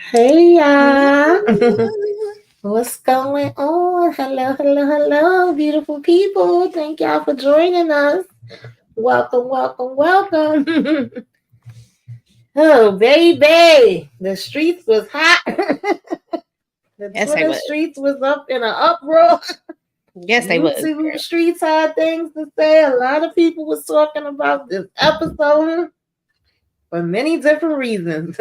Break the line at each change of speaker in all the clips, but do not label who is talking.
Hey y'all. What's going on? Hello, hello, hello, beautiful people. Thank y'all for joining us. Welcome, welcome, welcome. Oh, baby. The streets was hot. The
Yes, they
Twitter
was.
streets was up in an uproar.
Yes, they was.
YouTube streets had things to say. A lot of people was talking about this episode for many different reasons.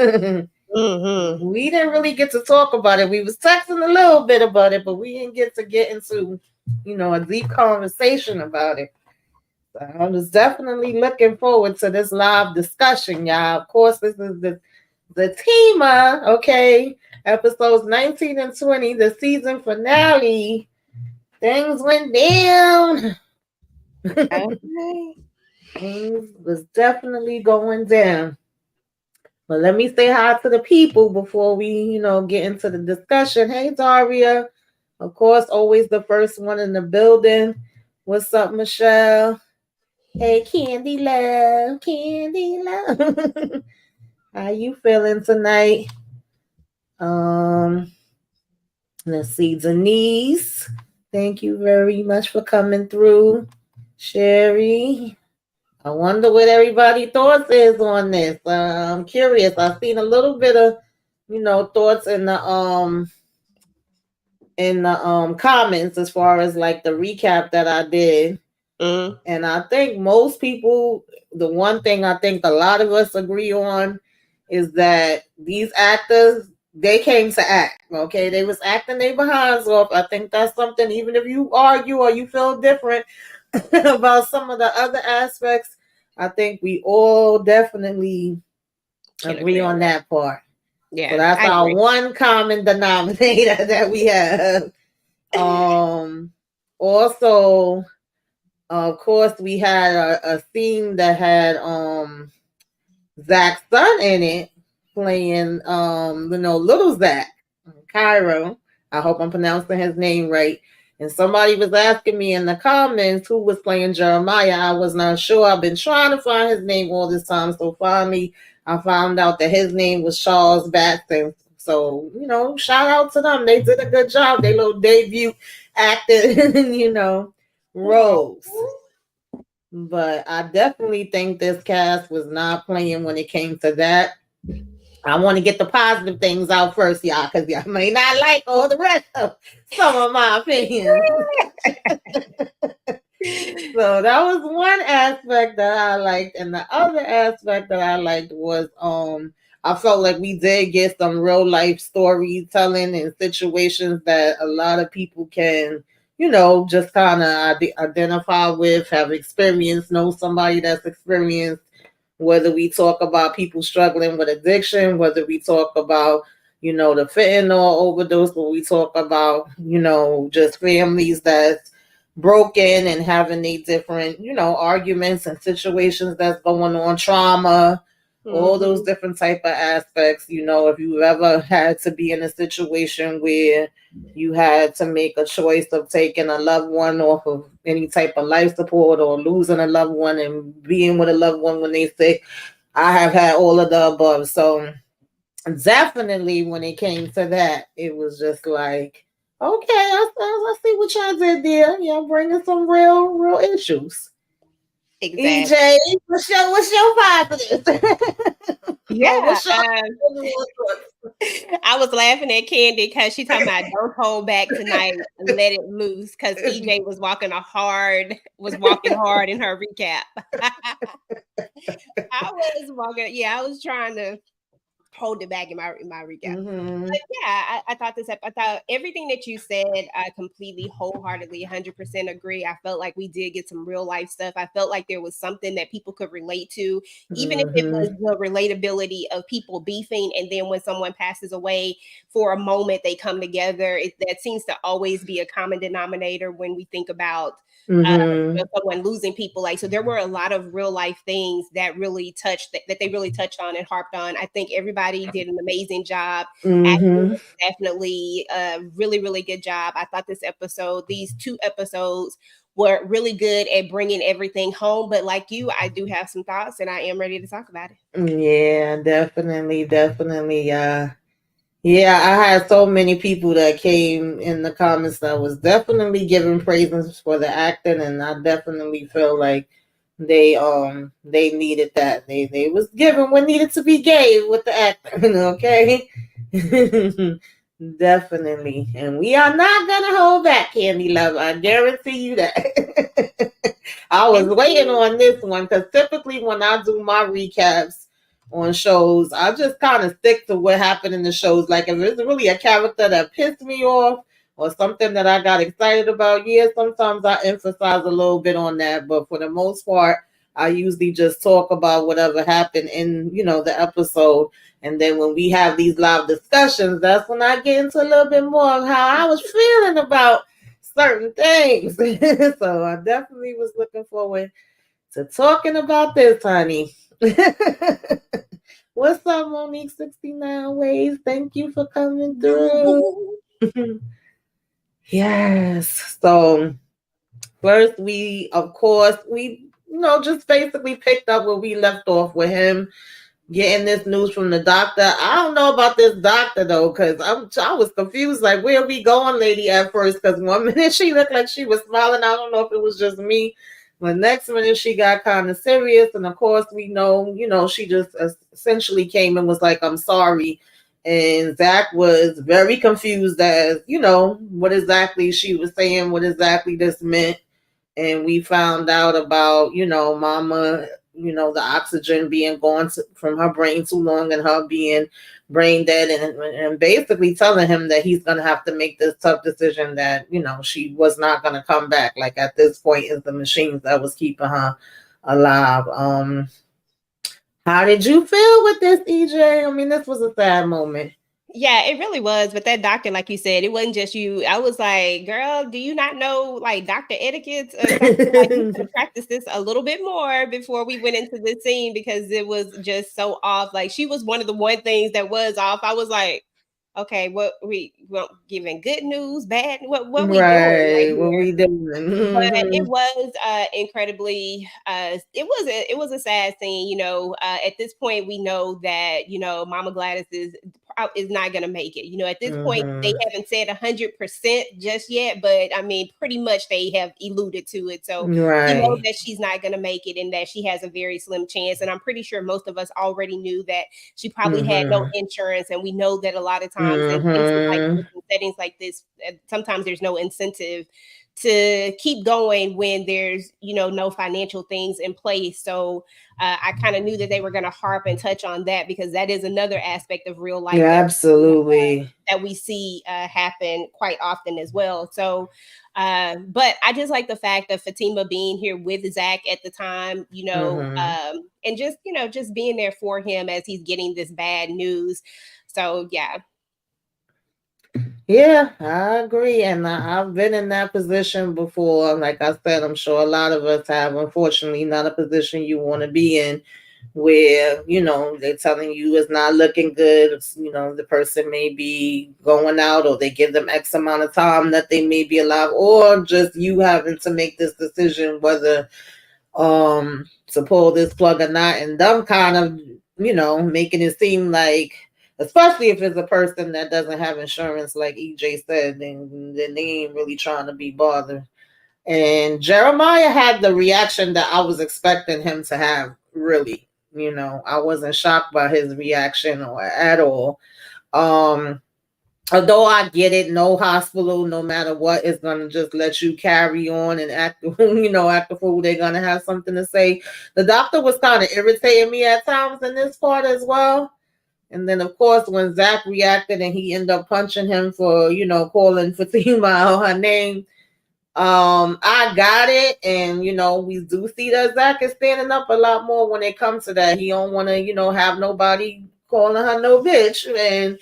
Mm-hmm.
We didn't really get to talk about it. We was texting a little bit about it, but we didn't get into, a deep conversation about it. So I was definitely looking forward to this live discussion, y'all. Of course, this is the Zatima, okay? Episodes 19 and 20, the season finale. Things went down.
Okay.
Things was definitely going down. But let me say hi to the people before we, get into the discussion. Hey, Daria. Of course, always the first one in the building. What's up, Michelle? Hey, Candy Love. Candy Love. How you feeling tonight? Um, let's see, Denise. Thank you very much for coming through. Sherry. I wonder what everybody thoughts is on this. I'm curious. I've seen a little bit of, thoughts in the comments as far as like the recap that I did.
Mm-hmm.
And I think most people, the one thing I think a lot of us agree on is that these actors, they came to act. Okay, they was acting their behinds off. I think that's something. Even if you argue or you feel different about some of the other aspects, I think we all definitely
Can
agree
agree on
on
that.
that part. So
Yeah,
that's
I
our
agree.
one common denominator that we have. Um, Also, of course, we had a scene that had Zach's son in it playing little Zach, Cairo. I hope I'm pronouncing his name right. And somebody was asking me in the comments who was playing Jeremiah. I was not sure. I've been trying to find his name all this time. So finally I found out that his name was Charles Batson. So, shout out to them. They did a good job. They little debut acting, roles. But I definitely think this cast was not playing when it came to that. I want to get the positive things out first, y'all, because y'all may not like all the rest of some of my opinions. So that was one aspect that I liked, and the other aspect that I liked was I felt like we did get some real life storytelling and situations that a lot of people can, just kind of identify with, have experienced, know somebody that's experienced, whether we talk about people struggling with addiction, whether we talk about, the fentanyl overdose, when we talk about, just families that's broken and having these different, arguments and situations that's going on, trauma, all those
Mm-hmm.
different type of aspects. If you ever had to be in a situation where you had to make a choice of taking a loved one off of any type of life support or losing a loved one and being with a loved one when they sick, I have had all of the above. So definitely when it came to that, it was just like, okay, I see what y'all did there. Y'all bringing some real issues.
Exactly.
EJ, what's your positive?
Yeah.
Or what's your
Um,
overall thoughts?
I was laughing at Candy because she talking about don't hold back tonight, let it loose. Because EJ was walking hard in her recap. I was walking. Yeah, I was trying to hold it back in my recap.
Mm-hmm.
But yeah, I thought I thought everything that you said, I completely, wholeheartedly, 100% agree. I felt like we did get some real life stuff. I felt like there was something that people could relate to, even if it was
Mm-hmm.
the relatability of people beefing, and then when someone passes away for a moment, they come together. That seems to always be a common denominator when we think about uh,
Mm-hmm.
someone losing people. Like, so there were a lot of real life things that really touched that they really touched on and harped on. I think everybody did an amazing job. Acting
Mm-hmm.
was definitely a really, really good job. I thought these two episodes were really good at bringing everything home. But like you, I do have some thoughts and I am ready to talk about it.
Yeah, definitely. Yeah, I had so many people that came in the comments that was definitely giving praises for the acting, and I definitely feel like they needed that. They was given what needed to be gave with the acting, okay? Definitely. And we are not gonna hold back, Candy Love. I guarantee you that. I was
And
waiting on this one because typically when I do my recaps on shows, I just kind of stick to what happened in the shows. Like if it's really a character that pissed me off or something that I got excited about, yeah, sometimes I emphasize a little bit on that. But for the most part, I usually just talk about whatever happened in, the episode. And then when we have these live discussions, that's when I get into a little bit more of how I was feeling about certain things. So I definitely was looking forward to talking about this, honey. What's up, Monique 69 Ways? Thank you for coming through. Yes. So first of course, just basically picked up where we left off with him getting this news from the doctor. I don't know about this doctor though, because I was confused. Like, where are we going, lady? At first, because one minute she looked like she was smiling. I don't know if it was just me. But next minute she got kind of serious, and of course we know, she just essentially came and was like, "I'm sorry." And Zach was very confused as, what exactly she was saying, what exactly this meant. And we found out about, mama, the oxygen being gone from her brain too long and her being brain dead, and basically telling him that he's going to have to make this tough decision, that, she was not going to come back. Like at this point is the machines that was keeping her alive. How did you feel with this, EJ? I mean, this was a sad moment.
yeah, it really was. But that doctor, like you said, it wasn't just you. I was like, girl, do you not know like doctor etiquette or something? Like you could have practiced this a little bit more before we went into the scene because it was just so off. Like she was one of the one things that was off. I was like, okay, what we well, giving good news, bad? What we doing right
Right, what
here?
we
But it
doing?
was incredibly it was a sad scene, at this point we know that Mama Gladys is not going to make it. At this point they
Hmm.
haven't said 100% just yet, but I mean pretty much they have alluded to it. So we know
Right.
that she's not going to make it and that she has a very slim chance, and I'm pretty sure most of us already knew that she probably had no
Hmm.
insurance, and we know that a lot of times in places like
Hmm.
this, in settings like this, sometimes there's no incentive to keep going when there's no financial things in place. So I kind of knew that they were going to harp and touch on that because that is another aspect of real life
Yeah,
that
absolutely.
we see happen quite often as well. So but I just like the fact of Fatima being here with Zach at the time,
Hmm.
and just just being there for him as he's getting this bad news. So yeah.
Yeah, I agree. And I've been in that position before. Like I said, I'm sure a lot of us have. Unfortunately, not a position you want to be in, where, they're telling you it's not looking good. The person may be going out, or they give them X amount of time that they may be alive, or just you having to make this decision whether to pull this plug or not, and them kind of making it seem like, especially if it's a person that doesn't have insurance, like EJ said, then they ain't really trying to be bothered. And Jeremiah had the reaction that I was expecting him to have. Really, I wasn't shocked by his reaction or at all. um Although I get it, no hospital, no matter what, is gonna just let you carry on and act, act the fool. They're gonna have something to say. The doctor was kind of irritating me at times in this part as well. And then, of course, when Zach reacted and he ended up punching him for, calling Fatima out her name, I got it. And, we do see that Zach is standing up a lot more when it comes to that. He don't want to, have nobody calling her no bitch. And,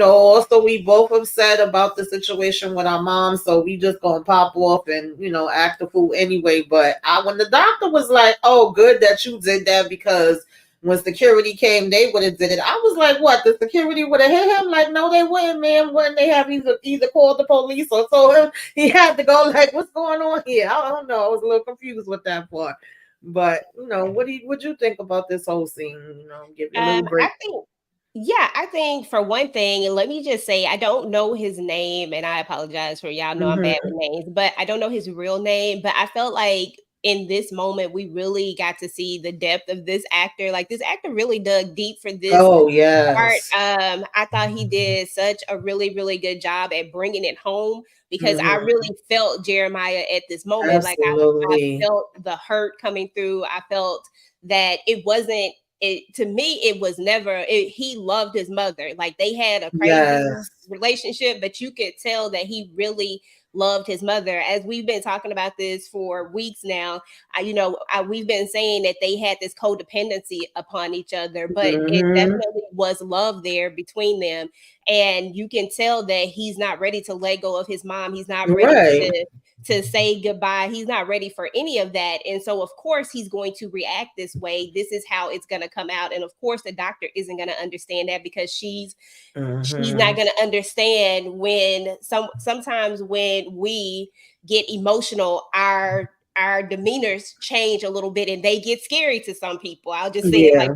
also we both upset about the situation with our mom. So we just gonna pop off and, act a fool anyway. But when the doctor was like, "Oh, good that you did that, because when security came, they would have did it." I was like, "What? The security would have hit him?" Like, no, they wouldn't, man. Wouldn't they have either called the police or told him he had to go? Like, what's going on here? I don't know. I was a little confused with that part. But what you think about this whole scene? Give you a little
I
break.
think Yeah, I think for one thing, and let me just say, I don't know his name, and I apologize for y'all know I'm bad with
Hmm.
names, but I don't know his real name. But I felt like in this moment, we really got to see the depth of this actor. Like this actor really dug deep for this
Oh
part.
yes.
I thought he did such a really, really good job at bringing it home because I
Hmm.
really felt Jeremiah at this moment. Like I
Absolutely.
felt the hurt coming through. I felt that it wasn't it to me it was never he loved his mother, like they had a crazy
Yes.
relationship, but you could tell that he really loved his mother. As we've been talking about this for weeks now, we've been saying that they had this codependency upon each other, but it
Hmm.
definitely was love there between them. And you can tell that he's not ready to let go of his mom. He's not ready
Right.
to say goodbye. He's not ready for any of that. And so, of course, he's going to react this way. This is how it's going to come out. And of course, the doctor isn't going to understand that because she's not
Hmm.
going to understand when sometimes when we get emotional, our demeanors change a little bit and they get scary to some people. I'll just say it like
Yeah.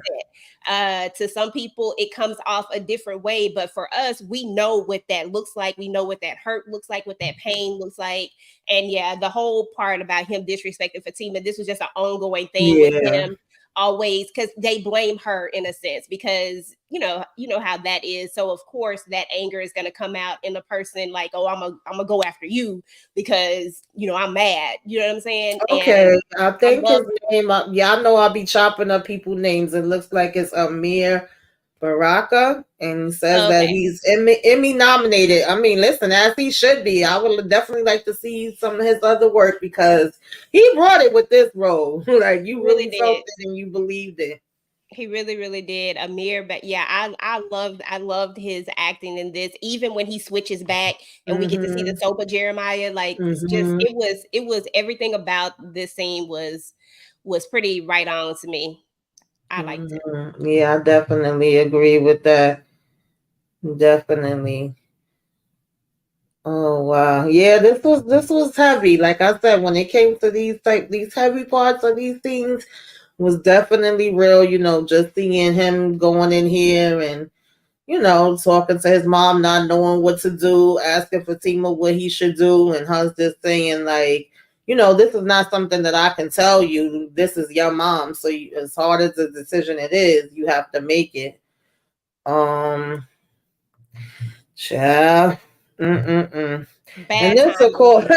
that. To some people it comes off a different way, but for us we know what that looks like, we know what that hurt looks like, what that pain looks like. And yeah, the whole part about him disrespecting Fatima, this was just an ongoing thing with
Yeah.
him always, because they blame her in a sense, because you know how that is. So of course that anger is going to come out in the person, like, oh, I'm gonna go after you because I'm mad, you know what I'm saying. And
Okay. I
I
think
love
his name. Yeah, I know I'll be chopping up people names. It looks like it's Amir Baraka, and he says that
okay.
he's Emmy nominated. I mean, listen, as he should be. I would definitely like to see some of his other work because he brought it with this role. Like
He
you
really
really felt
did.
it and you believed it.
He really, really did. Amir, but yeah, I loved his acting in this. Even when he switches back and we get to see the
Mhm.
soap of Jeremiah, like just
Mhm.
it was everything about this scene was pretty right on to me. I liked it.
Mhm. Yeah, I definitely agree with that. Definitely. Oh wow. Yeah, this was heavy. Like I said, when it came to these heavy parts of these things was definitely real, just seeing him going in here and talking to his mom, not knowing what to do, asking Fatima what he should do, and her just saying like, this is not something that I can tell you. This is your mom, so as hard as the decision it is, you have to make it. Um, child, mm. And
Bad
this, of
timing.
course,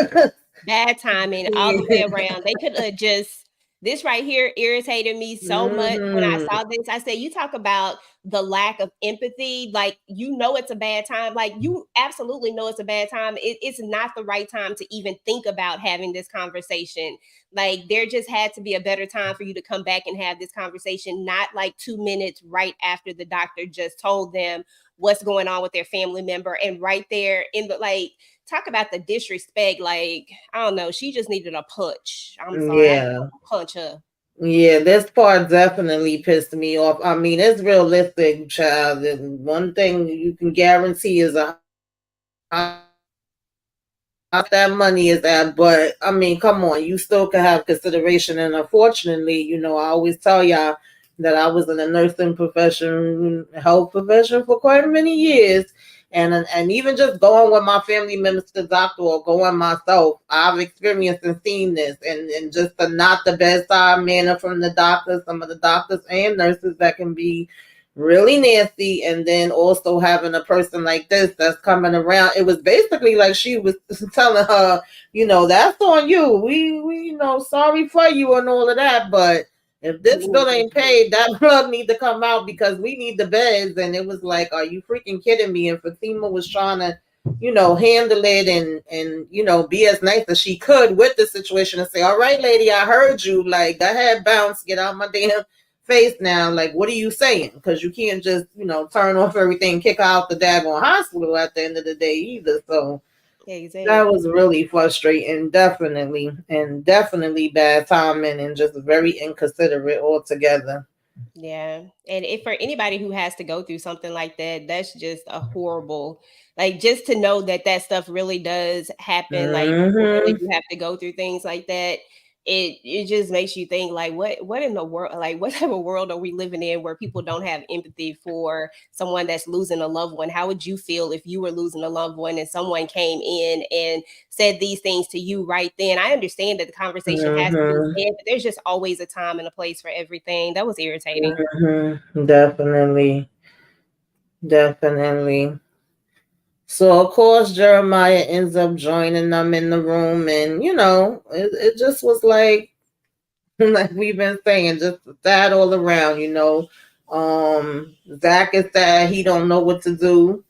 Bad timing all the way
yeah.
around. They could have just this right here irritated me so much when I
Hmm.
saw this. I said, you talk about the lack of empathy. Like, it's a bad time. Like, you absolutely know it's a bad time. It's not the right time to even think about having this conversation. Like, there just had to be a better time for you to come back and have this conversation, not like 2 minutes right after the doctor just told them what's going on with their family member. And right there in the like, talk about the disrespect. Like, I don't know. She just needed a punch. I'm sorry. I just
Yeah.
want to punch her.
Yeah, this part definitely pissed me off. I mean, it's realistic, child. And one thing you can guarantee is a that money is at. But I mean, come on, you still can have consideration. And unfortunately, I always tell y'all that I was in the nursing profession, health profession for quite many years. And even just going with my family members to the doctor or going myself, I've experienced and seen this, and just the not the bedside manner from the doctors, some of the doctors and nurses that can be really nasty, and then also having a person like this that's coming around. It was basically like she was telling her, that's on you. We sorry for you and all of that, but if this bill ain't paid, that blood need to come out because we need the beds. And it was like, are you freaking kidding me? And Fatima was trying to handle it and be as nice as she could with the situation and say, all right, lady, I heard you. Like, go ahead, bounce, get out my damn face now. Like, what are you saying? Because you can't just, turn off everything, kick her out the daggone hospital at the end of the day either. So that was
Exactly.
really frustrating, definitely, and definitely bad timing and just very inconsiderate altogether.
Yeah. And if for anybody who has to go through something like that, that's just a horrible, like, just to know that that stuff really does happen. Like, people really
Hmm.
do have to go through things like that. it just makes you think like what in the world, like what type of world are we living in where people don't have empathy for someone that's losing a loved one? How would you feel if you were losing a loved one and someone came in and said these things to you right then? I understand that the conversation has to be
Mm-hmm.
had, but there's just always a time and a place for everything. That was irritating.
Mm-hmm. Definitely. Definitely. So of course Jeremiah ends up joining them in the room, and it just was like like we've been saying, just sad all around. Zach is sad, he don't know what to do.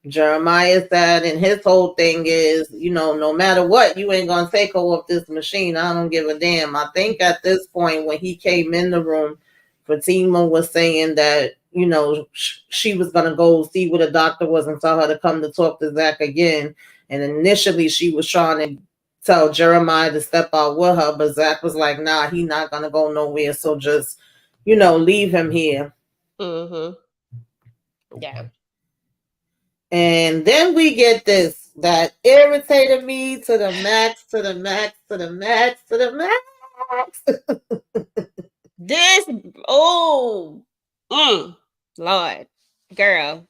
Jeremiah said, and his whole thing is, no matter what, you ain't gonna take over this machine. I don't give a damn. I think at this point, when he came in the room, Fatima was saying that, she was gonna go see what the doctor was and tell her to come to talk to Zach again. And initially, she was trying to tell Jeremiah to step out with her, but Zach was like, nah, he not gonna go nowhere. So just, leave him here.
Mm-hmm. Yeah.
And then we get this that irritated me to the max, to the max, to the max, to the max.
This, oh, Lord, girl,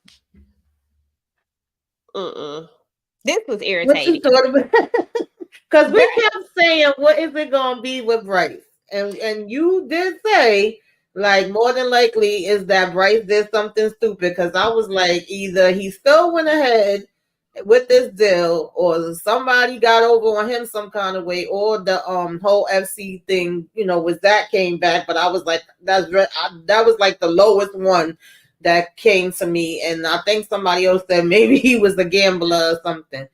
this was
What you
irritating.
thought about? Because we
Girl,
kept saying, what is it going to be with Bryce? And you did say, like, more than likely is that Bryce did something stupid. Because I was like, either he still went ahead with this deal, or somebody got over on him some kind of way, or the whole FC thing, with that came back. But I was like, that was like the lowest one that came to me. And I think somebody else said maybe he was a gambler or something.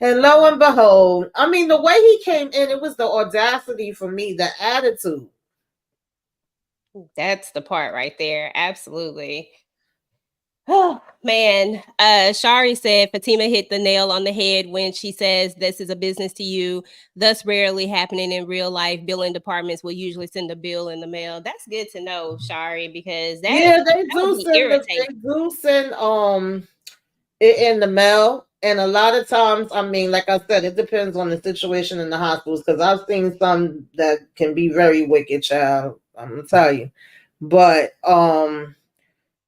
And lo and behold, I mean, the way he came in, it was the audacity for me, the attitude.
that's the part right there. Absolutely. Oh man. Shari said Fatima hit the nail on the head when she says this is a business to you, thus rarely happening in real life. Billing departments will usually send a bill in the mail. That's good to know, Shari, because
Yeah,
that would be irritating.
they do send it in the mail. And a lot of times, I mean, like I said, it depends on the situation in the hospitals, because I've seen some that can be very wicked, child. I'm gonna tell you. But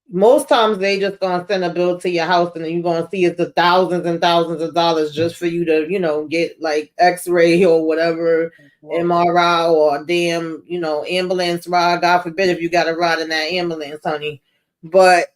most times they just gonna send a bill to your house, and then you're gonna see it's the thousands and thousands of dollars just for you to, get like X-ray or whatever, MRI or damn, ambulance ride. God forbid if you got to ride in that ambulance, honey. But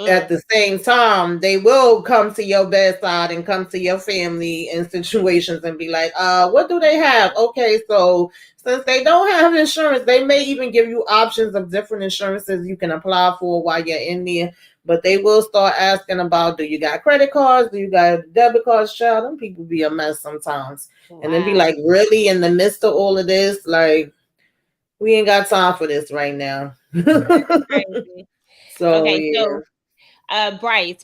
at the same time, they will come to your bedside and come to your family in situations and be like, what do they have? Okay, so since they don't have insurance, they may even give you options of different insurances you can apply for while you're in there. But they will start asking about, do you got credit cards? Do you got debit cards, child? Them people be a mess sometimes.
Wow.
And then be like, really, in the midst of all of this, like, we ain't got time for this right now.
Crazy.
So,
Okay,
yeah.
so Bryce.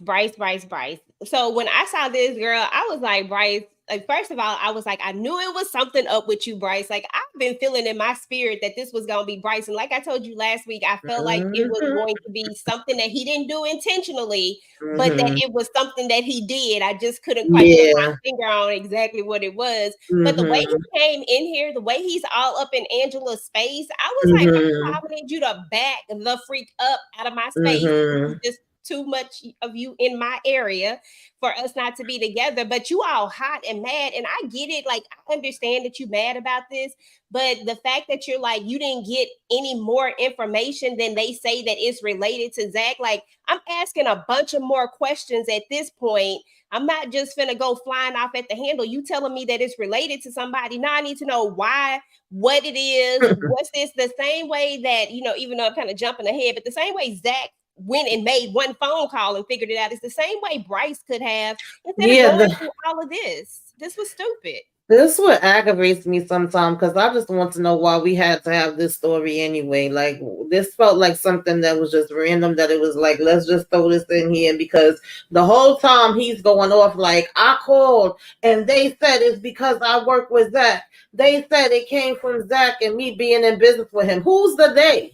So when I saw this girl, I was like, Bryce, like, first of all, I was like, I knew it was something up with you, Bryce. Like, I've been feeling in my spirit that this was going to be Bryce. And like I told you last week, I felt like it was
Mm-hmm.
going to be something that he didn't do intentionally, but that
Mm-hmm.
it was something that he did. I just couldn't quite put my
Yeah.
finger on exactly what it was. But the way
Mm-hmm.
he came in here, the way he's all up in Angela's space, I was like, first of
Mm-hmm.
all, I need you to back the freak up out of my space. This is
Mm-hmm.
just too much of you in my area for us not to be together. But you all hot and mad, and I get it. Like, I understand that you mad about this, but the fact that you're like, you didn't get any more information than they say that is related to Zach, like, I'm asking a bunch of more questions at this point. I'm not just finna go flying off at the handle. You telling me that it's related to somebody. Now I need to know why, what it is, what's this, the same way that, even though I'm kind of jumping ahead, but the same way Zach went and made one phone call and figured it out. It's the same way Bryce could have, instead of
Yeah,
going through all of this. This was stupid.
this what aggravates me sometimes, because I just want to know why we had to have this story anyway. Like, this felt like something that was just random, that it was like, let's just throw this in here, because the whole time he's going off like, I called and they said it's because I work with Zach. They said it came from Zach and me being in business with him. Who's the they?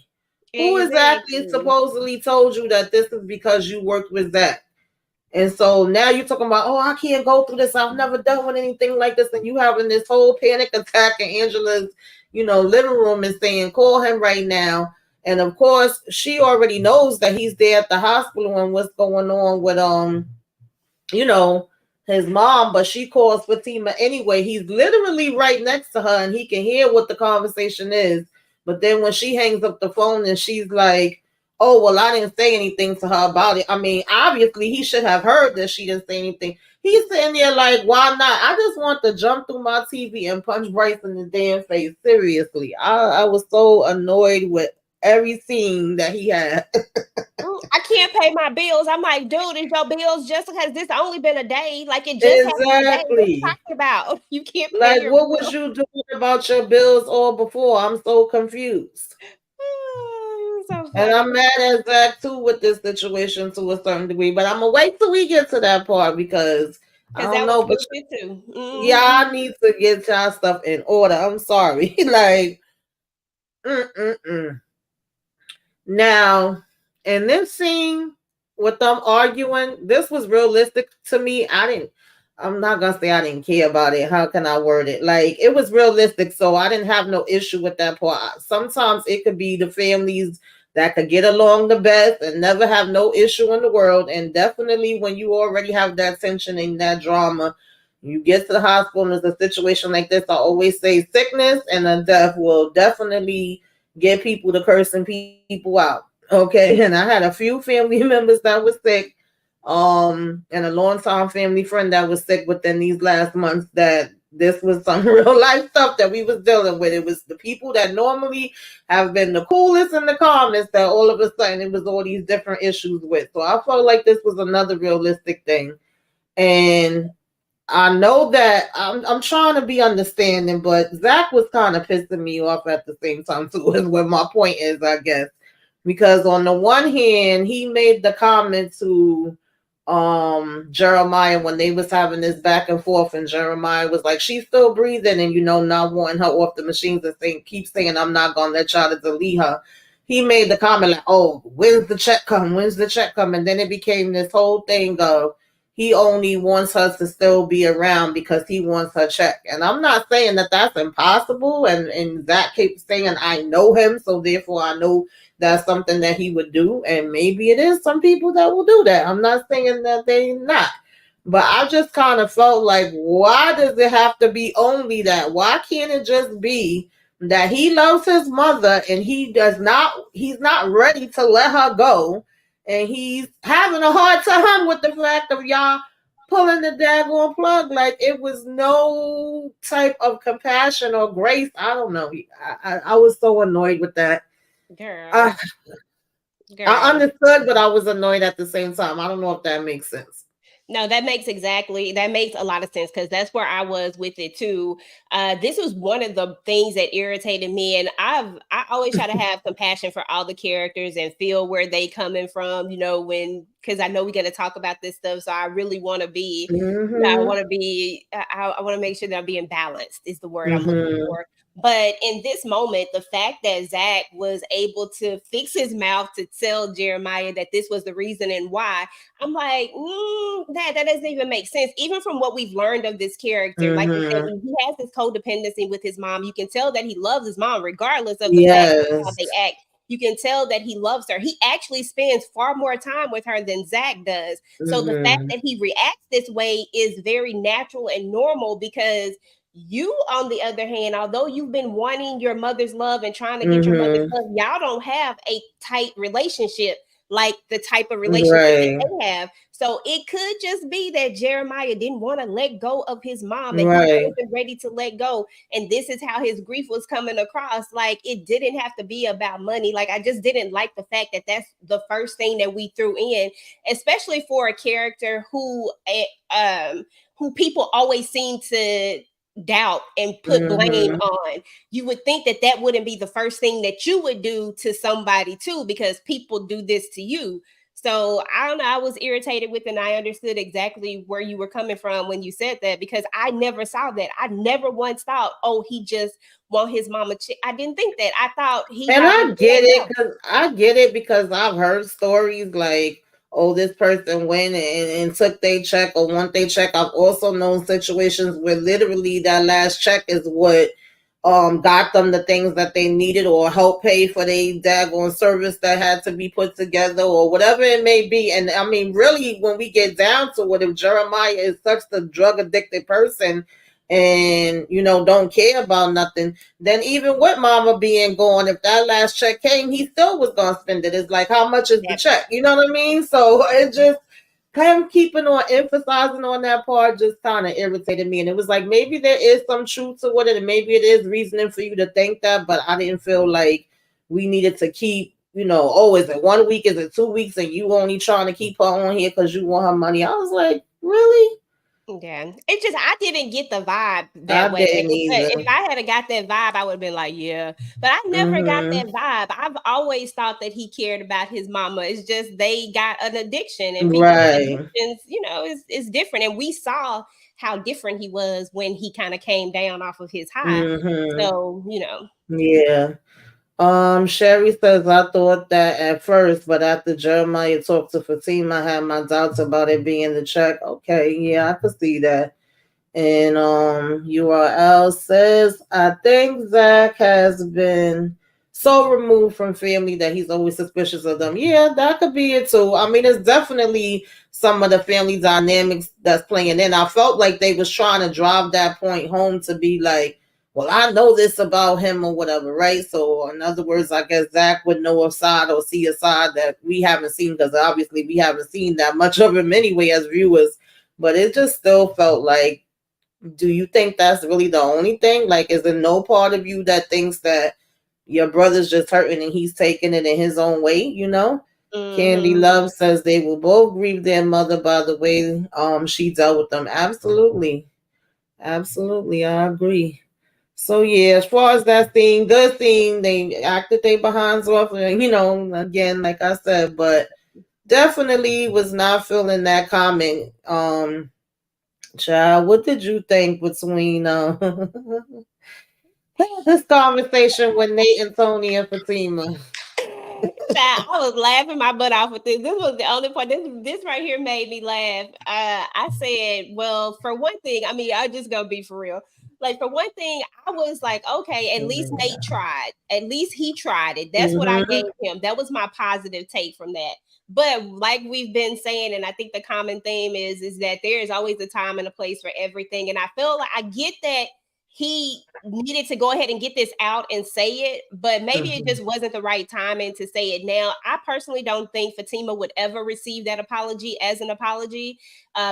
Who exactly
Exactly.
supposedly told you that this is because you worked with Zach? And so now you're talking about, oh, I can't go through this. I've never done with anything like this. And you having this whole panic attack in Angela's, living room and saying, call him right now. And of course, she already knows that he's there at the hospital and what's going on with you know, his mom, but she calls Fatima anyway. He's literally right next to her and he can hear what the conversation is. But then when she hangs up the phone and she's like, oh, well, I didn't say anything to her about it. I mean, obviously, he should have heard that she didn't say anything. He's sitting there like, why not? I just want to jump through my TV and punch Bryce in the damn face. Seriously. I was so annoyed with every scene that he had.
I can't pay my bills. I'm like, dude, is your bills just because this only been a day? Like it just happened today. What are you
Exactly.
talking about? You can't pay
Like,
your
what was
bills.
you doing about your bills all before? I'm so confused.
So
And
funny.
I'm mad at Zach too with this situation to a certain degree. But I'm gonna wait till we get to that part because I
Because
don't
that was
know. But
stupid too.
y'all need to get y'all stuff in order. I'm sorry. Like, mm-mm-mm. Now, in this scene with them arguing, this was realistic to me. I'm not gonna say I didn't care about it. How can I word it? Like it was realistic, so I didn't have no issue with that part. Sometimes it could be the families that could get along the best and never have no issue in the world. And definitely when you already have that tension and that drama, you get to the hospital and there's a situation like this. I always say sickness and a death will definitely get people to cursing people out. Okay. And I had a few family members that were sick. And a long-time family friend that was sick within these last months that this was some real life stuff that we was dealing with. It was the people that normally have been the coolest and the calmest that all of a sudden it was all these different issues with. So I felt like this was another realistic thing. And I know that I'm trying to be understanding, but Zach was kind of pissing me off at the same time too. Is what my point is, I guess, because on the one hand, he made the comment to Jeremiah when they was having this back and forth, and Jeremiah was like, "She's still breathing," and not wanting her off the machines and saying, keep saying, "I'm not gonna let y'all to delete her." He made the comment like, "Oh, when's the check come? When's the check come?" And then it became this whole thing of he only wants her to still be around because he wants her check. And I'm not saying that that's impossible. And Zach keeps saying, I know him, so therefore I know that's something that he would do. And maybe it is some people that will do that. I'm not saying that they not. But I just kind of felt like, why does it have to be only that? Why can't it just be that he loves his mother and he's not ready to let her go, and he's having a hard time with the fact of y'all pulling the daggone plug? Like it was no type of compassion or grace. I don't know. I was so annoyed with that.
Girl,
I, I
girl.
understood, but I was annoyed at the same time. I don't know if that makes sense.
No, that makes a lot of sense because that's where I was with it too. This was one of the things that irritated me, and I always try to have compassion for all the characters and feel where they coming from. When because I know we got to talk about this stuff, so I really want to be. I
Mm-hmm.
want to be. I want to make sure that I'm being balanced. Is the word I'm looking
Mm-hmm.
for. But in this moment, the fact that Zach was able to fix his mouth to tell Jeremiah that this was the reason and why, I'm like, that doesn't even make sense. Even from what we've learned of this character, like you said,
Mm-hmm.
when he has this codependency with his mom, you can tell that he loves his mom, regardless of the fact of how
Yes.
they act. You can tell that he loves her. He actually spends far more time with her than Zach does. So the fact
Mm-hmm.
that he reacts this way is very natural and normal because you, on the other hand, although you've been wanting your mother's love and trying to get your mother's
Mm-hmm.
love, y'all don't have a tight relationship like the type of relationship that
Right.
they have. So it could just be that Jeremiah didn't want to let go of his mom, that he
Right.
wasn't ready to let go. And this is how his grief was coming across. Like it didn't have to be about money. Like I just didn't like the fact that that's the first thing that we threw in, especially for a character who people always seem to doubt and put blame
Mm-hmm.
on. You would think that that wouldn't be the first thing that you would do to somebody too, because people do this to you. So I don't know. I was irritated with it, and I understood exactly where you were coming from when you said that because I never saw that. I never once thought, oh, he just want his mama. I didn't think that. I thought he
And
probably
I get
didn't
it
know.
because I've heard stories like, oh, this person went and took their check or want their check. I've also known situations where literally that last check is what got them the things that they needed or help pay for their daggone service that had to be put together or whatever it may be. And I mean, really, when we get down to it, if Jeremiah is such a drug addicted person and don't care about nothing, then even with mama being gone, if that last check came, he still was gonna spend it. It's like, how much is the
Yep.
check? You know what I mean? So it just him keeping on emphasizing on that part just kind of irritated me. And it was like, maybe there is some truth to it, and maybe it is reasoning for you to think that, but I didn't feel like we needed to keep, oh, is it 1 week? Is it 2 weeks? And you only trying to keep her on here because you want her money. I was like, really?
Yeah, it's just I didn't get the vibe
I
that way. Like,
didn't either.
if I had got that vibe, I would have been like, yeah. But I never got
Mm-hmm.
that vibe. I've always thought that he cared about his mama. It's just they got an addiction, and people with
Right.
addictions, is different. And we saw how different he was when he kind of came down off of his high.
Mm-hmm.
So,
Yeah. Sherry says, I thought that at first, but after Jeremiah talked to Fatima, I had my doubts about it being the check. Okay, yeah, I could see that. And URL says, I think Zach has been so removed from family that he's always suspicious of them. Yeah, that could be it too. I mean, it's definitely some of the family dynamics that's playing in. I felt like they was trying to drive that point home to be like, well, I know this about him or whatever, right? So, in other words, I guess Zach would know a side or see a side that we haven't seen because obviously we haven't seen that much of him anyway as viewers. But it just still felt like, do you think that's really the only thing? Like, is there no part of you that thinks that your brother's just hurting and he's taking it in his own way? Candy
hmm
Love says they will both grieve their mother by the way she dealt with them. Absolutely. Absolutely, I agree. So yeah, as far as that scene, good scene, they acted their behinds off, and again, like I said, but definitely was not feeling that comment. Child, what did you think between this conversation with Nate and Tony and Fatima?
Child, I was laughing my butt off with this. This was the only part. This right here made me laugh. I said, well, for one thing, I mean, I just gonna be for real. Like for one thing, I was like, okay, at least Nate tried. At least he tried it. That's what I
Mm-hmm.
gave him. That was my positive take from that. But like we've been saying, and I think the common theme is that there is always a time and a place for everything. And I feel like I get that he needed to go ahead and get this out and say it, but maybe it
Mm-hmm.
just wasn't the right timing to say it now. I personally don't think Fatima would ever receive that apology as an apology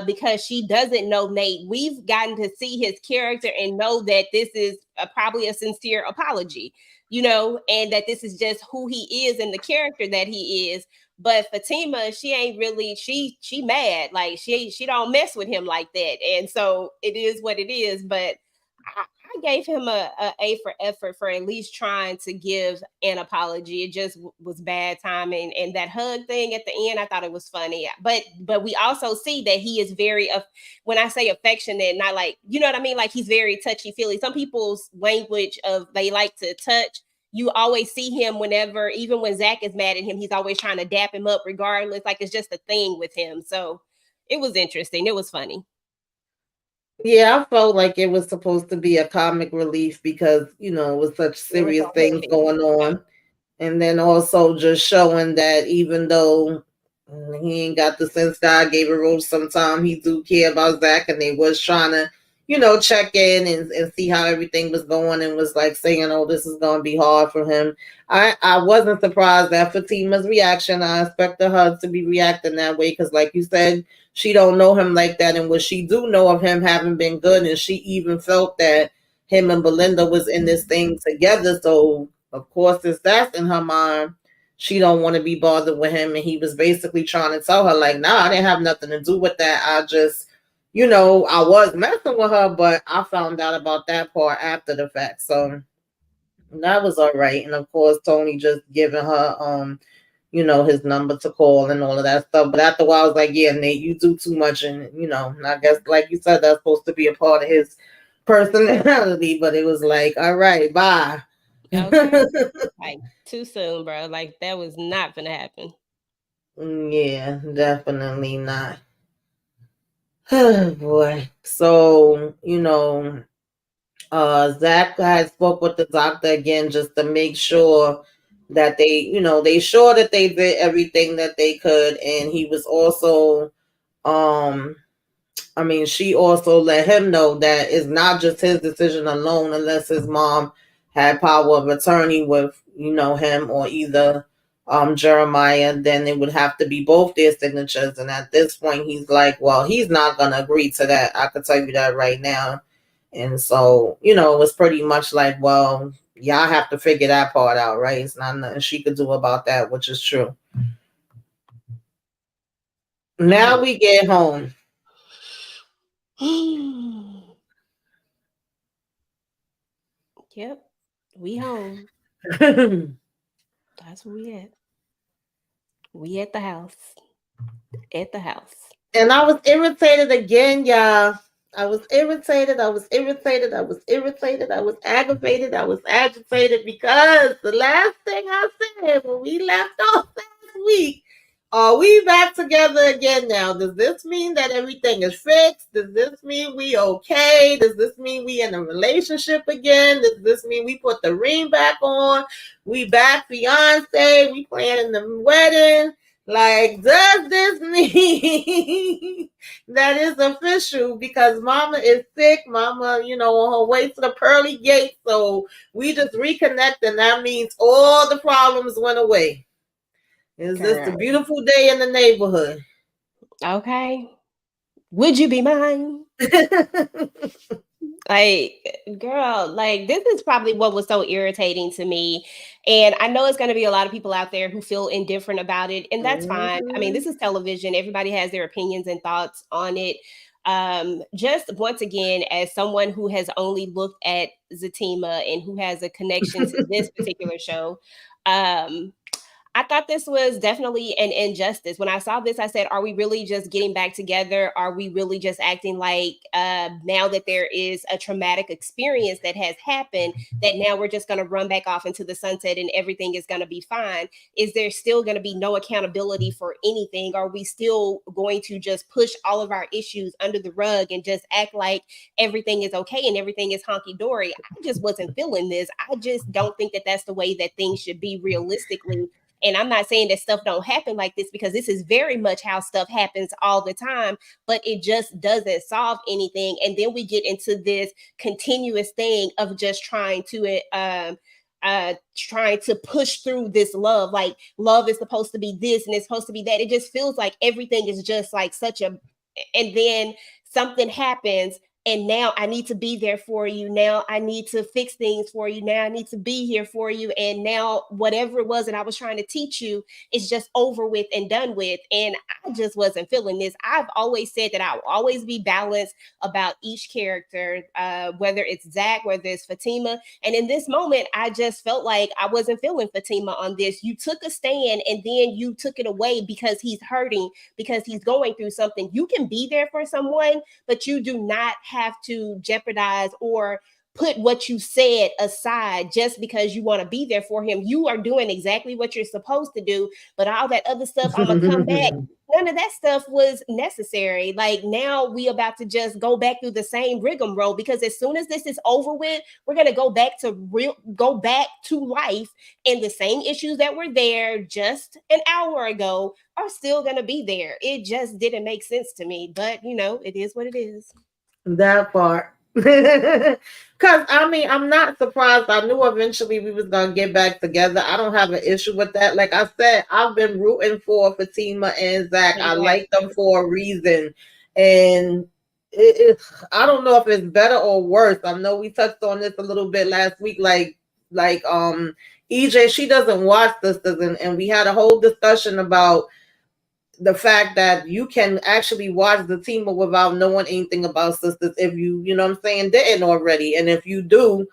because she doesn't know Nate. We've gotten to see his character and know that this is probably a sincere apology, and that this is just who he is and the character that he is. But Fatima, she ain't really she mad, like she don't mess with him like that, and so it is what it is. But I gave him a for effort for at least trying to give an apology. It just was bad timing, and that hug thing at the end, I thought it was funny. But we also see that he is very when I say affectionate, not like what I mean, like he's very touchy feely. Some people's language of they like to touch. You always see him whenever, even when Zach is mad at him, he's always trying to dap him up, regardless. Like it's just a thing with him. So it was interesting. It was funny.
Yeah, I felt like it was supposed to be a comic relief because, with such
It was
serious
so
things
heavy.
going
Yeah.
on. And then also just showing that even though he ain't got the sense God gave a Rose sometime, he do care about Zach, and they was trying to, check in and see how everything was going, and was like saying, oh, this is going to be hard for him. I wasn't surprised at Fatima's reaction. I expected her to be reacting that way because, like you said, she don't know him like that, and what she do know of him haven't been good, and she even felt that him and Belinda was in this thing together. So of course, if that's in her mind, she don't want to be bothered with him. And he was basically trying to tell her, like, nah, I didn't have nothing to do with that. I just, I was messing with her, but I found out about that part after the fact. So that was all right. And of course, Tony just giving her his number to call and all of that stuff. But after a while, I was like, yeah, Nate, you do too much. And, I guess, like you said, that's supposed to be a part of his personality. But it was like, all right, bye.
Okay. Like too soon, bro. Like that was not gonna happen.
Yeah, definitely not. Oh boy. So, Zach had spoke with the doctor again just to make sure that they sure that they did everything that they could, and he was also, um, I mean, she also let him know that it's not just his decision alone, unless his mom had power of attorney with, him or either Jeremiah, then it would have to be both their signatures. And at this point, he's like, well, he's not going to agree to that. I could tell you that right now. And so, it was pretty much like, well, y'all have to figure that part out, right? It's not nothing she could do about that, which is true. Now we get home.
Yep. We home. That's where we at. We at the house. At the house.
And I was irritated again, y'all. I was irritated. I was irritated. I was irritated. I was aggravated. I was agitated because the last thing I said when we left off last week, are we back together again now? Does this mean that everything is fixed? Does this mean we okay? Does this mean we in a relationship again? Does this mean we put the ring back on? We back fiance? We planning the wedding? Like, does this mean that is official? Because mama is sick, mama, on her way to the pearly gate. So we just reconnect, and that means all the problems went away. Is this the
Girl.
beautiful day in the neighborhood?
Okay. Would you be mine? Like, girl, like this is probably what was so irritating to me. And I know it's going to be a lot of people out there who feel indifferent about it, and that's fine. I mean,
Mhm.
this is television. Everybody has their opinions and thoughts on it. Just once again, as someone who has only looked at Zatima and who has a connection to this particular show, um, I thought this was definitely an injustice. When I saw this, I said, are we really just getting back together? Are we really just acting like now that there is a traumatic experience that has happened, that now we're just going to run back off into the sunset and everything is going to be fine? Is there still going to be no accountability for anything? Are we still going to just push all of our issues under the rug and just act like everything is okay and everything is honky dory? I just wasn't feeling this. I just don't think that that's the way that things should be realistically. And I'm not saying that stuff don't happen like this, because this is very much how stuff happens all the time, but it just doesn't solve anything. And then we get into this continuous thing of just trying to push through this love. Like, love is supposed to be this and it's supposed to be that. It just feels like everything is just like such a, and then something happens, and now I need to be there for you. Now I need to fix things for you. Now I need to be here for you. And now whatever it was that I was trying to teach you is just over with and done with. And I just wasn't feeling this. I've always said that I will always be balanced about each character, whether it's Zach, whether it's Fatima. And in this moment, I just felt like I wasn't feeling Fatima on this. You took a stand and then you took it away because he's hurting, because he's going through something. You can be there for someone, but you do not have to jeopardize or put what you said aside just because you want to be there for him. You are doing exactly what you're supposed to do, but all that other stuff, I'm gonna come back. None of that stuff was necessary. Like, now we about to just go back through the same rigmarole, because as soon as this is over with, we're gonna go back to life, and the same issues that were there just an hour ago are still gonna be there. It just didn't make sense to me, but it is what it is.
That part. Cause I mean, I'm not surprised. I knew eventually we was gonna get back together. I don't have an issue with that. Like I said, I've been rooting for Fatima and Zach. I like them for a reason, and I don't know if it's better or worse. I know we touched on this a little bit last week. Like EJ, she doesn't watch Sisters, and we had a whole discussion about the fact that you can actually watch Zatima without knowing anything about Sisters if you know what I'm saying, didn't already. And if you do,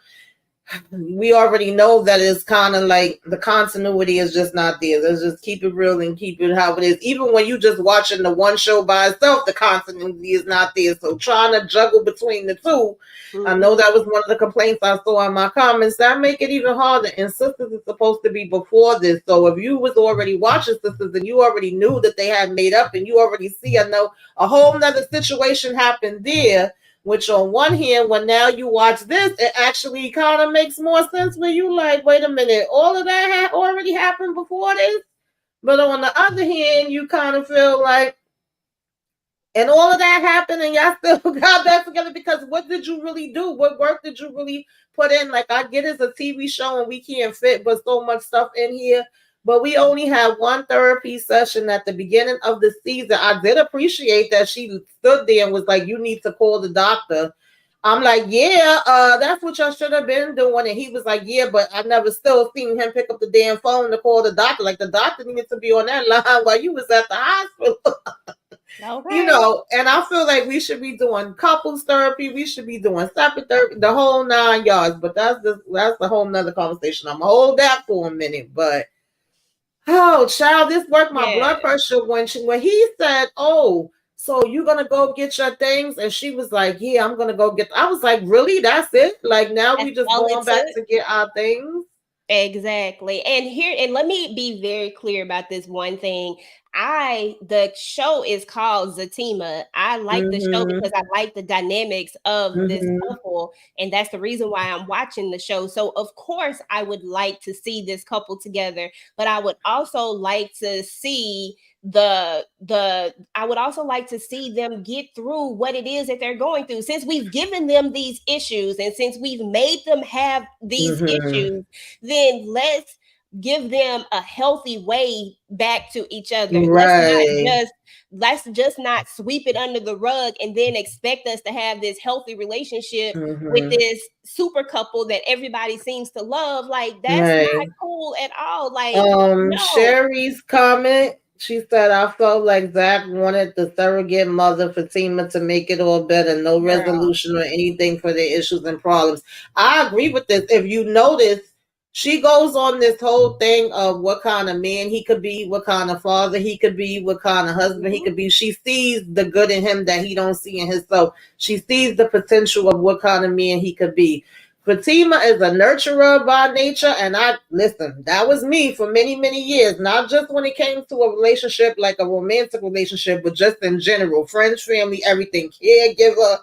we already know that it's kind of like the continuity is just not there. Let's just keep it real and keep it how it is. Even when you just watching the one show by itself, the continuity is not there. So trying to juggle between the two, I know
Mm-hmm.
that was one of the complaints I saw in my comments. That make it even harder. And Sisters is supposed to be before this. So if you was already watching Sisters and you already knew that they had made up and you already see, I know a whole nother situation happened there, which on one hand, when now you watch this, it actually kind of makes more sense where you like, wait a minute, all of that had already happened before this. But on the other hand, you kind of feel like, and all of that happened and y'all still got back together because what did you really do? What work did you really put in? Like, I get it's a TV show and we can't fit but so much stuff in here. But we only had one therapy session at the beginning of the season. I did appreciate that she stood there and was like, you need to call the doctor. I'm like, yeah, that's what y'all should have been doing. And he was like, yeah, but I never still seen him pick up the damn phone to call the doctor. Like, the doctor needed to be on that line while you was at the hospital.
Okay.
And I feel like we should be doing couples therapy. We should be doing separate therapy, the whole 9 yards. But that's a whole nother conversation. I'm gonna hold that for a minute. But oh, child, this worked my
Yeah.
blood pressure when he said, "Oh, so you gonna go get your things?" And she was like, "Yeah, I'm gonna go get." I was like, "Really? That's it? Like now
That's
we just
all it
going back
took.
to get our things?"
Exactly. And let me be very clear about this one thing. The show is called Zatima. I like the show
Mm-hmm.
because I like the dynamics of this
Mm-hmm.
couple, and that's the reason why I'm watching the show. So of course I would like to see this couple together, but I would also like to see the I would also like to see them get through what it is that they're going through, since we've given them these issues and since we've made them have these
Mm-hmm.
issues, then let's give them a healthy way back to each other.
Right.
Let's just not sweep it under the rug and then expect us to have this healthy relationship with
Mm-hmm.
this super couple that everybody seems to love. Like, that's not
Right.
cool at all. Like, no.
Sherry's comment. She said, "I felt like Zach wanted the surrogate mother Fatima to make it all better. No
Girl.
resolution or anything for their issues and problems." I agree with this. If you notice, she goes on this whole thing of what kind of man he could be, what kind of father he could be, what kind of husband he
Mhm.
could be. She sees the good in him that he don't see in himself. She sees the potential of what kind of man he could be. Fatima is a nurturer by nature, and I listen. That was me for many, many years. Not just when it came to a relationship, like a romantic relationship, but just in general, friends, family, everything, caregiver,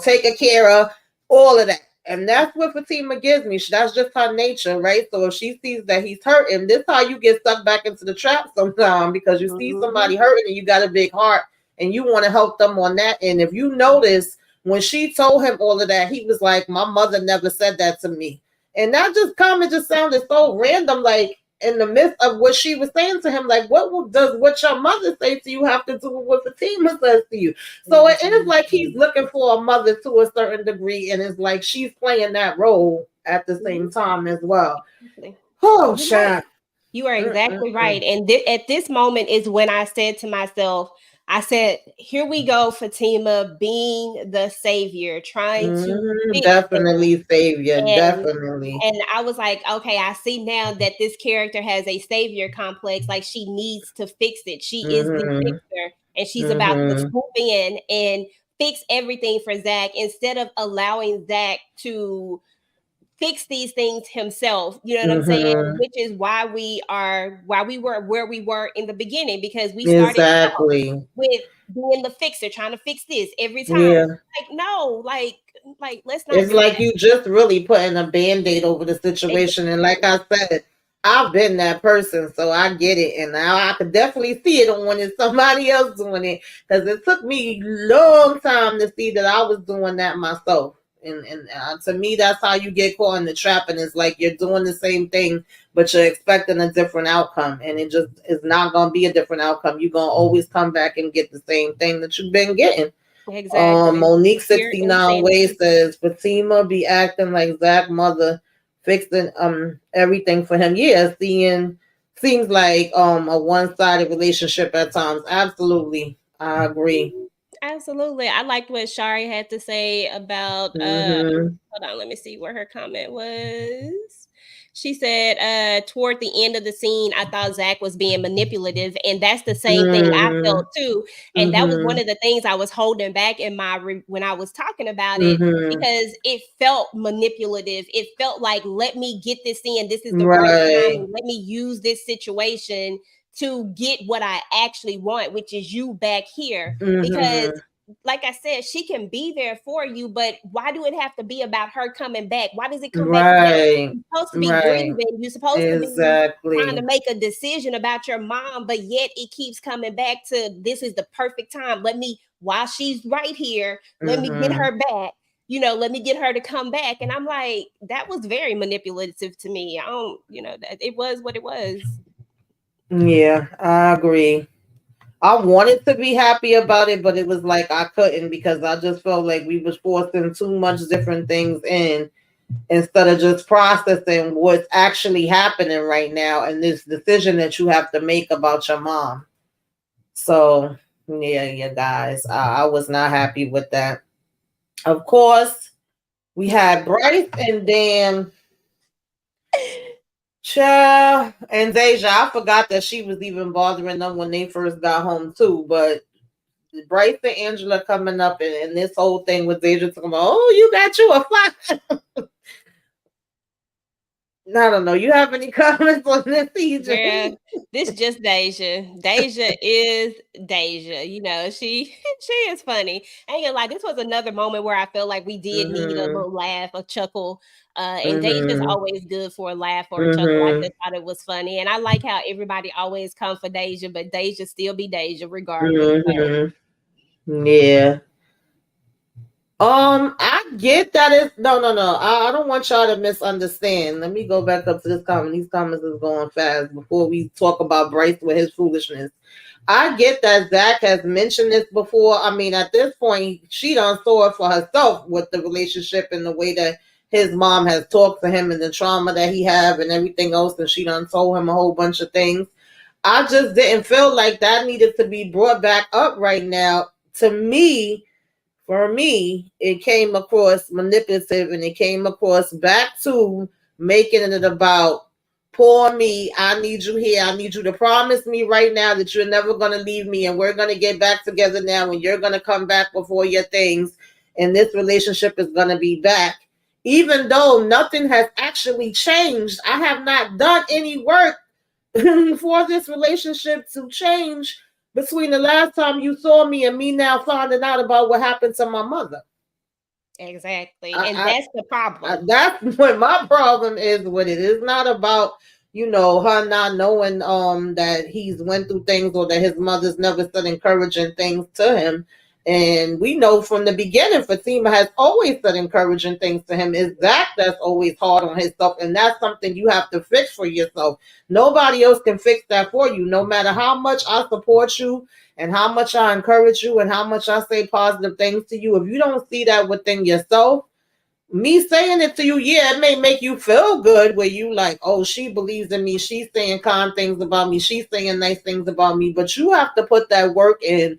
taking care of all of that. And that's what Fatima gives me. That's just her nature, right? So if she sees that he's hurting, this is how you get stuck back into the trap sometimes, because you see
Mhm.
somebody hurting and you got a big heart and you want to help them on that. And if you notice, when she told him all of that, he was like, "My mother never said that to me." And that just comment just sounded so random, like in the midst of what she was saying to him, like, does what your mother say to you have to do with what Fatima says to you? So it is like he's
Exactly.
looking for a mother to a certain degree, and it's like she's playing that role at the same
Mhm.
time as well.
Exactly.
Oh,
You're right.
chat.
You are exactly
Mm-mm-mm.
right. And at this moment is when I said to myself, I said, here we go, Fatima being the savior, trying to
Mm-hmm.
fix things.
Definitely savior.
And
Definitely.
and I was like, okay, I see now that this character has a savior complex. Like, she needs to fix it. She is the
Mm-hmm.
fixer, and she's about to
Mm-hmm.
swoop in and fix everything for Zach instead of allowing Zach to fix these things himself. You know what I'm saying?
Mm-hmm.
Which is why we were where we were in the beginning, because we started out
Exactly.
with being the fixer, trying to fix this every time.
Yeah.
Like, no, like let's not
It's
do
like
that.
you just really putting a band-aid over the situation. And like
Exactly.
I said, I've been that person, so I get it. And now I could definitely see it on when it's somebody else doing it. Because it took me a long time to see that I was doing that myself. And to me, that's how you get caught in the trap. And it's like you're doing the same thing, but you're expecting a different outcome. And it just is not going to be a different outcome. You're going to always come back and get the same thing that you've been getting.
Exactly.
Monique
Pure
69 Ways
insanity.
says Fatima be acting like Zach mother fixing everything for him. Yeah, seems like a one sided relationship at times. Absolutely. I agree.
Absolutely. I liked what Shari had to say about
Mm-hmm.
hold on, let me see where her comment was. She said, toward the end of the scene, I thought Zach was being manipulative. And that's the same thing I
Mm-hmm.
felt too. And that was one
Mm-hmm.
of the things I was holding back in my when I was talking about it,
Mm-hmm.
because it felt manipulative. It felt like, let me get this in. This is the right time.
Right.
And let me use this situation to get what I actually want, which is you back here. Because
Mm-hmm.
like I said, she can be there for you, but why do it have to be about her coming back? Why does it come back now?
Right.
You're supposed to be
Right.
grieving. You're supposed to be trying to
Exactly.
make a decision about your mom, but yet it keeps coming back to, this is the perfect time. Let me, while she's right here, let me get
Mm-hmm.
her back. Let me get her to come back. And I'm like, that was very manipulative to me. I don't, that it was what it was.
Yeah, I agree. I wanted to be happy about it, but it was like I couldn't because I just felt like we was forcing too much different things in instead of just processing what's actually happening right now and this decision that you have to make about your mom. So yeah, yeah, guys, I was not happy with that. Of course, we had Bryce and Dan. Child and Deja, I forgot that she was even bothering them when they first got home too. But Bryce and Angela coming up and this whole thing with Deja talking about, oh, you got you a fly. I don't know. You have any comments on this,
Girl,
TJ?
this just Deja. Deja is Deja. She she is funny. I ain't gonna lie, this was another moment where I felt like we did need a
Mm-hmm.
little laugh, a chuckle. And Deja's
Mm-hmm.
always good for a laugh or a chuckle. I
Mm-hmm.
just thought it was funny. And I like how everybody always come for Deja, but Deja still be Deja regardless. So
Mm-hmm. Yeah. I get that it's no. I don't want y'all to misunderstand. Let me go back up to this comment. These comments is going fast before we talk about Bryce with his foolishness. I get that Zach has mentioned this before. I mean, at this point, she done saw it for herself with the relationship and the way that his mom has talked to him and the trauma that he have and everything else, and she done told him a whole bunch of things. I just didn't feel like that needed to be brought back up right now. To me, for me, it came across manipulative and it came across back to making it about poor me. I need you here. I need you to promise me right now that you're never going to leave me and we're going to get back together now and you're going to come back before your things and this relationship is going to be back. Even though nothing has actually changed, I have not done any work for this relationship to change between the last time you saw me and me now finding out about what happened to my mother.
exactly. And
I,
that's the problem.
that's what my problem is with it. It's not about her not knowing that he's went through things or that his mother's never said encouraging things to him. And we know from the beginning, Fatima has always said encouraging things to him. It's Zach that's always hard on himself, and that's something you have to fix for yourself. Nobody else can fix that for you. No matter how much I support you and how much I encourage you and how much I say positive things to you, if you don't see that within yourself, me saying it to you, yeah, it may make you feel good where you like, oh, she believes in me. She's saying kind things about me. She's saying nice things about me. But you have to put that work in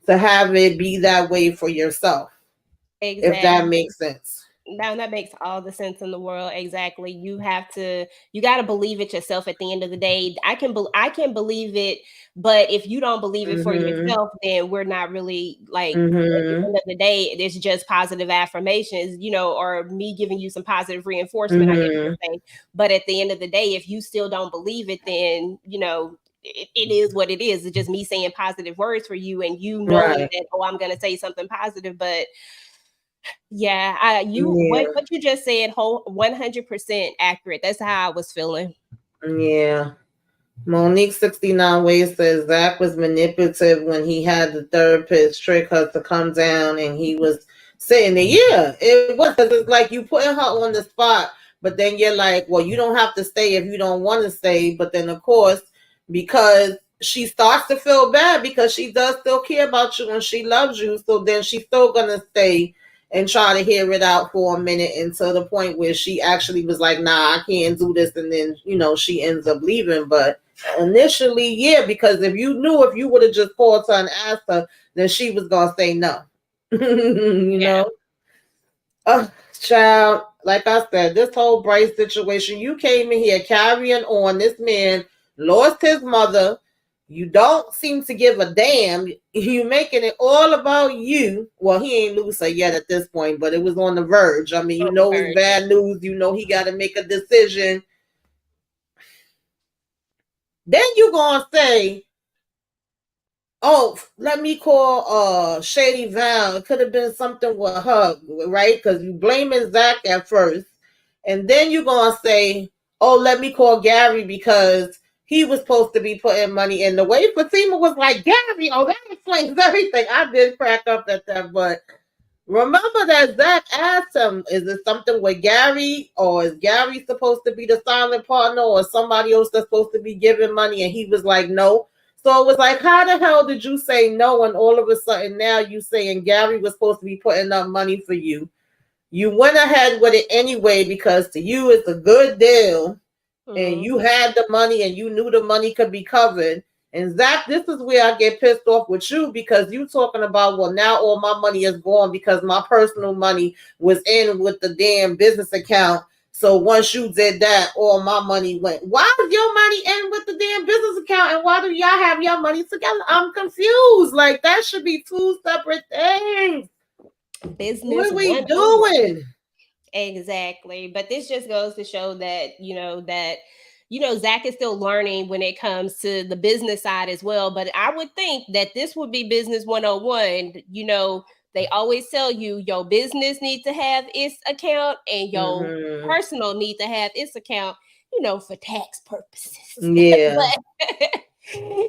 to have it be that way for yourself, if that
Exactly.
makes sense.
Now that makes all the sense in the world. Exactly. You got to believe it yourself at the end of the day. I can believe it, but if you don't believe it for
Mm-hmm.
yourself, then we're not really like, at the
Mm-hmm.
end of the day, it's just positive affirmations, or me giving you some positive reinforcement, I guess you
Mm-hmm.
could say. But at the end of the day, if you still don't believe it, then, it is what it is. It's just me saying positive words for you and you knowing
Right.
that, oh, I'm going to say something positive, but yeah,
Yeah.
what you just said, whole 100% accurate. That's how I was feeling.
Yeah. Monique 69 Ways says Zach was manipulative when he had the therapist trick her to come down and he was sitting there. Yeah, it was because it's like you putting her on the spot, but then you're like, well, you don't have to stay if you don't want to stay. But then, of course, because she starts to feel bad because she does still care about you and she loves you. So then she's still going to stay and try to hear it out for a minute until the point where she actually was like, nah, I can't do this. And then, she ends up leaving. But Initially, yeah, because if you knew, if you would have just called her and asked her, then she was gonna say no. You
Yeah.
know, child, like I said, this whole Bryce situation, you came in here carrying on. This man lost his mother. You don't seem to give a damn. You making it all about you. Well, he ain't lose her yet at this point, but it was on the verge. I mean, you
On the
know it's
verge. Yeah.
bad news. You know he got to make a decision. Then you gonna say, oh, let me call Shady Val. It could have been something with her, right? Because you blaming Zach at first. And then you're gonna say, oh, let me call Gary because he was supposed to be putting money in. The way Fatima was like, Gary, oh, that explains everything. I did crack up at that, but remember that Zach asked him, is it something with Gary, or is Gary supposed to be the silent partner, or somebody else that's supposed to be giving money? And he was like, no. So it was like, how the hell did you say no? And all of a sudden now you saying Gary was supposed to be putting up money for you. You went ahead with it anyway because to you it's a good deal, and
Mm-hmm.
you had the money and you knew the money could be covered. And Zach, this is where I get pissed off with you because you talking about, well, now all my money is gone because my personal money was in with the damn business account. So once you did that, all my money went. Why is your money in with the damn business account, and why do y'all have your money together? I'm confused. Like that should be two separate things.
Business
What are we
101.
doing?
Exactly. But this just goes to show that, Zach is still learning when it comes to the business side as well. But I would think that this would be business 101. They always tell you your business needs to have its account and your
Mm-hmm.
personal need to have its account, for tax purposes.
Yeah.
But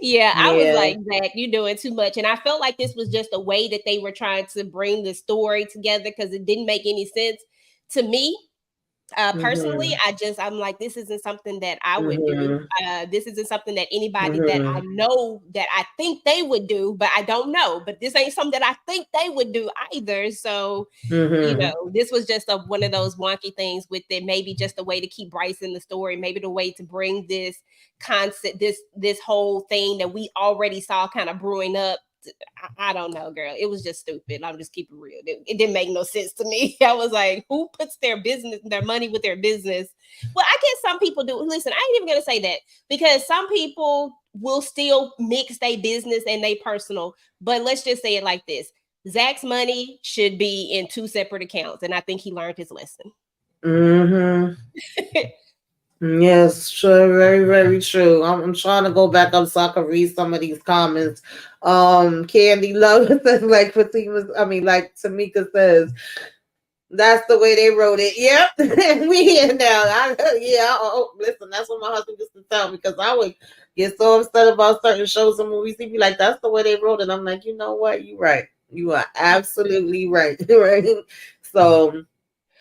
yeah, I was
Yeah.
like, Zach, you're doing too much. And I felt like this was just a way that they were trying to bring the story together because it didn't make any sense to me. Personally,
Mm-hmm.
I'm like, this isn't something that I would do.
Mm-hmm.
This isn't something that anybody that I
Mm-hmm.
know that I think they would do, but I don't know. But this ain't something that I think they would do either. So,
Mm-hmm.
this was just one of those wonky things with it. Maybe just a way to keep Bryce in the story. Maybe the way to bring this concept, this whole thing that we already saw kind of brewing up. I don't know, girl. It was just stupid. I'm just keeping real. It didn't make no sense to me. I was like, who puts their money with their business? Well, I guess some people do. Listen, I ain't even gonna say that because some people will still mix their business and they personal. But let's just say it like this: Zach's money should be in two separate accounts, and I think he learned his lesson.
Mm-hmm. Yes, sure, very, very true. I'm trying to go back up so I can read some of these comments. Candy Love says like Fatima, I mean like Tamika says, that's the way they wrote it. Yep. We here now. Listen, that's what my husband used to tell me because I would get so upset about certain shows and movies. He'd be like, that's the way they wrote it. I'm like, you know what? You're right. You are absolutely right. Right. So,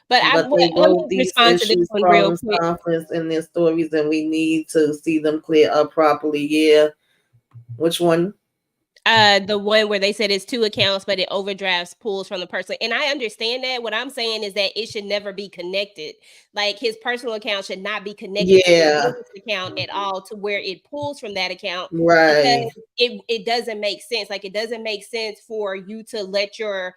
But
but they
let
wrote
me
these
respond to this
issues
one real
from
quick.
conference in their stories, and we need to see them clear up properly. Yeah. Which one?
The one where they said it's two accounts, but it overdrafts pulls from the person. And I understand that. What I'm saying is that it should never be connected. Like his personal account should not be connected to his
Yeah.
business account at all to where it pulls from that account
Right.
because it doesn't make sense. Like it doesn't make sense for you to let your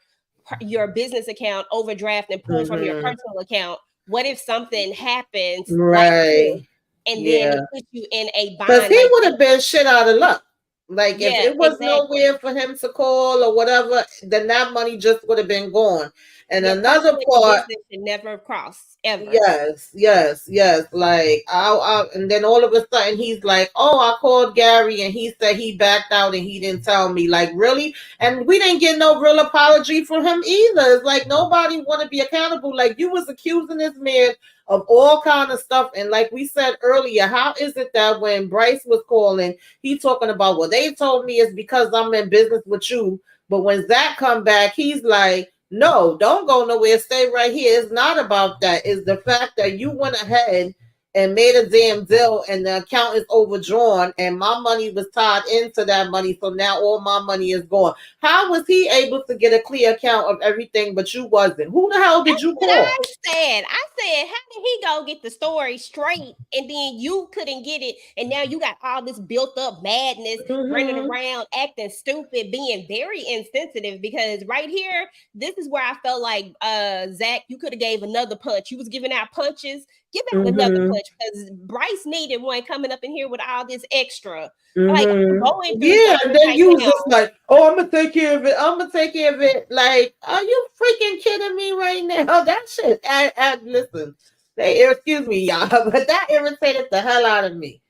business account overdraft and pull from your
Mm-hmm.
personal account. What if something happens like this
Right.
and then
Yeah.
it puts you in a
Because
bind
he
like
would
that?
have been shit out of luck. Like if
Yeah,
it was
exactly.
nowhere for him to call or whatever, then that money just would have been gone. And
Your
another
personal and your
part,
business should never cross ever.
yes, yes, yes. Like and then all of a sudden he's like, "Oh, I called Gary and he said he backed out and he didn't tell me." Like, really? And we didn't get no real apology from him either. It's like nobody want to be accountable. Like you was accusing this man of all kind of stuff, and like we said earlier, how is it that when Bryce was calling, he talking about, well, they told me it's because I'm in business with you, but when Zach come back, he's like, no, don't go nowhere. Stay right here. It's not about that. It's the fact that you went ahead and made a damn deal, and the account is overdrawn, and my money was tied into that money, so now all my money is gone. How was he able to get a clear account of everything, but you wasn't? Who the hell did
That's
you
what I
call?
said. I said, how did he go get the story straight and then you couldn't get it? And now you got all this built up madness running
Mm-hmm.
around, acting stupid, being very insensitive. Because right here, this is where I felt like Zach, you could have gave another punch. You was giving out punches. Give out another
Mm-hmm.
punch because Bryce needed one coming up in here with all this extra. Like I'm
Mm-hmm.
going through
Yeah, and
something
then
right
you was
now.
just like, "Oh, I'm gonna take care of it. I'm gonna take care of it." Like, are you freaking kidding me right now? That shit. Listen, excuse me, y'all, but that irritated the hell out of me.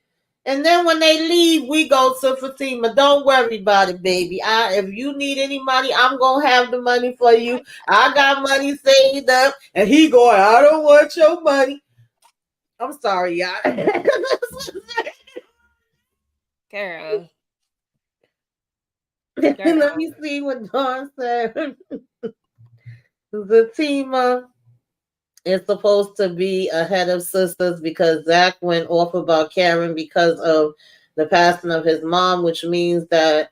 And then when they leave, we go to Fatima. Don't worry about it, baby. If you need any money, I'm gonna have the money for you. I got money saved up, and he going, I don't want your money. I'm sorry, y'all.
Girl,
Let
girl.
me see what Dawn said. Zatima is supposed to be ahead of sisters because Zach went off about Karen because of the passing of his mom, which means that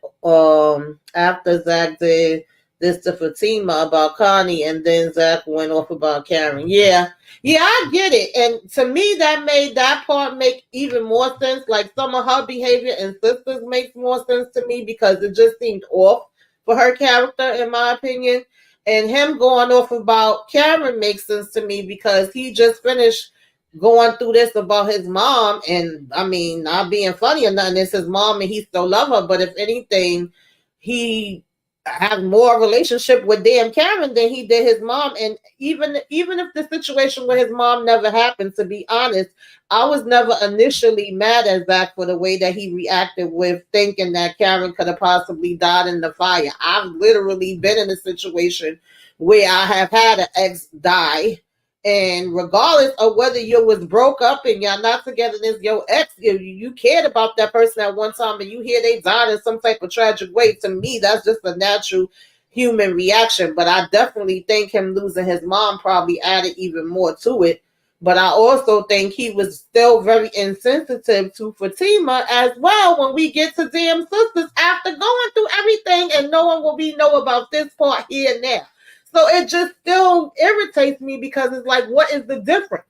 after Zach did this to Fatima about Connie, and then Zach went off about Karen. Yeah, yeah, I get it. And to me, that made that part make even more sense. Like some of her behavior and sisters makes more sense to me because it just seemed off for her character, in my opinion. And him going off about Cameron makes sense to me because he just finished going through this about his mom. And I mean, not being funny or nothing, it's his mom and he still love her. But if anything, he has more relationship with damn Karen than he did his mom. And even if the situation with his mom never happened, to be honest, I was never initially mad at Zach for the way that he reacted with thinking that Karen could have possibly died in the fire. I've literally been in a situation where I have had an ex die. And regardless of whether you was broke up and y'all not together as your ex, you cared about that person at one time and you hear they died in some type of tragic way, to me, that's just a natural human reaction. But I definitely think him losing his mom probably added even more to it. But I also think he was still very insensitive to Fatima as well when we get to damn sisters after going through everything and no one will be know about this part here and there. So it just still irritates me because it's like, what is the difference?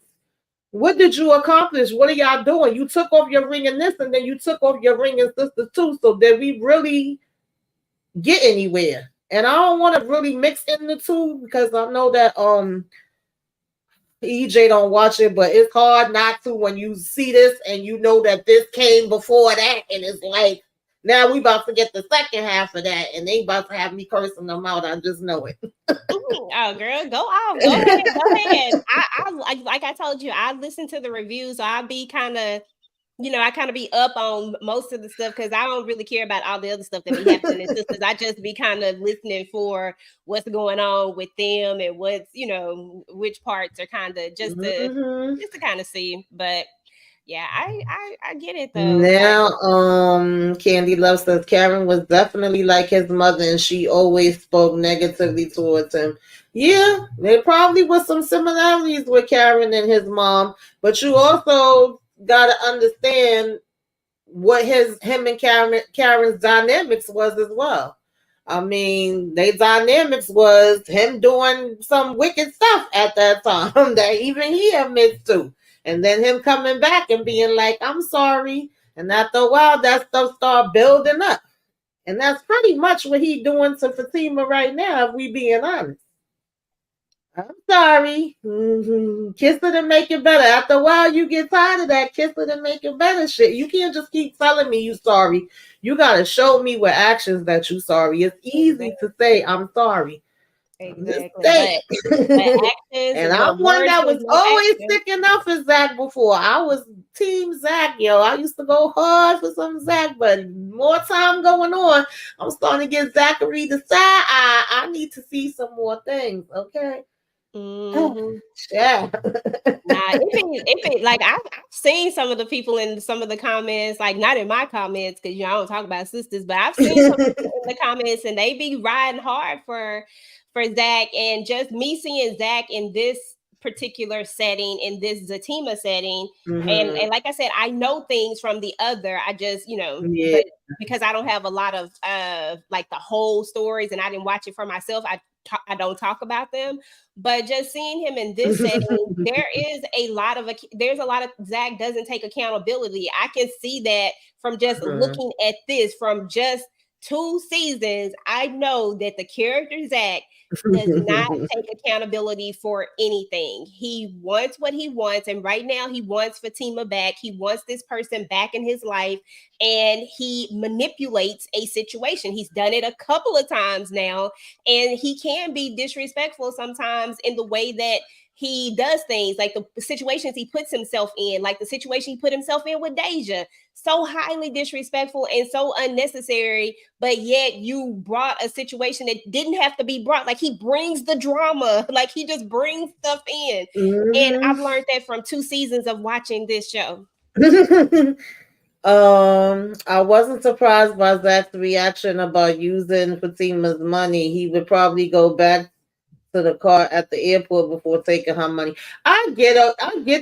What did you accomplish? What are y'all doing? You took off your ring in this and then you took off your ring in sisters too. So did we really get anywhere? And I don't want to really mix in the two because I know that EJ don't watch it, but it's hard not to when you see this and you know that this came before that, and it's like now we about to get the second half of that, and they about to have me cursing them out. I just know it.
Oh, girl, go off. Go ahead. Go ahead. Like I told you, I listen to the reviews, so I'll be kind of, I kind of be up on most of the stuff because I don't really care about all the other stuff that be happening in sisters. I just be kind of listening for what's going on with them and what's, which parts are kind of
Mm-hmm.
just to kind of see. But yeah, I get it though. Like,
Now, Candy Love says Karen was definitely like his mother, and she always spoke negatively towards him. Yeah, there probably was some similarities with Karen and his mom, but you also got to understand what him and Karen's dynamics was as well. I mean, their dynamics was him doing some wicked stuff at that time that even he admits to. And then him coming back and being like, I'm sorry. And after a while, that stuff started building up. And that's pretty much what he doing to Fatima right now, if we being honest. I'm sorry. Mm-hmm. Kiss it and make it better. After a while, you get tired of that. Kiss it and make it better shit. You can't just keep telling me you sorry. You gotta show me with actions that you sorry. It's easy
exactly,
to say I'm sorry. I'm just
exactly.
saying.
But actions,
And I'm
but
one
words
that
don't
was
do
always
action.
sticking up for Zach before. I was team Zach, yo. I used to go hard for some Zach, but more time going on, I'm starting to get Zachary the side eye. I need to see some more things, okay?
Mm-hmm.
Yeah.
Nah, if it like I've seen some of the people in some of the comments, like not in my comments because I don't talk about sisters, but I've seen some people in the comments and they be riding hard for Zach, and just me seeing Zach in this particular setting, in this Zatima setting. And
Mhm.
like I said, I know things from the other. I just,
Yeah.
but because I don't have a lot of like the whole stories, and I didn't watch it for myself, I don't talk about them. But just seeing him in this setting, there's a lot of Zach doesn't take accountability. I can see that from just
Mhm.
looking at this, from just 2 seasons. I know that the character Zach does not take accountability for anything. He wants what he wants, and right now he wants Fatima back. He wants this person back in his life, and he manipulates a situation. He's done it a couple of times now, and he can be disrespectful sometimes in the way that he does things, like the situations he puts himself in, like the situation he put himself in with Deja. So highly disrespectful and so unnecessary, but yet you brought a situation that didn't have to be brought. Like, he brings the drama, like he just brings stuff in. And I've
Mhm.
learned that from 2 seasons of watching this show.
I wasn't surprised by Zach's reaction about using Fatima's money. He would probably go back to the car at the airport before taking her money. I get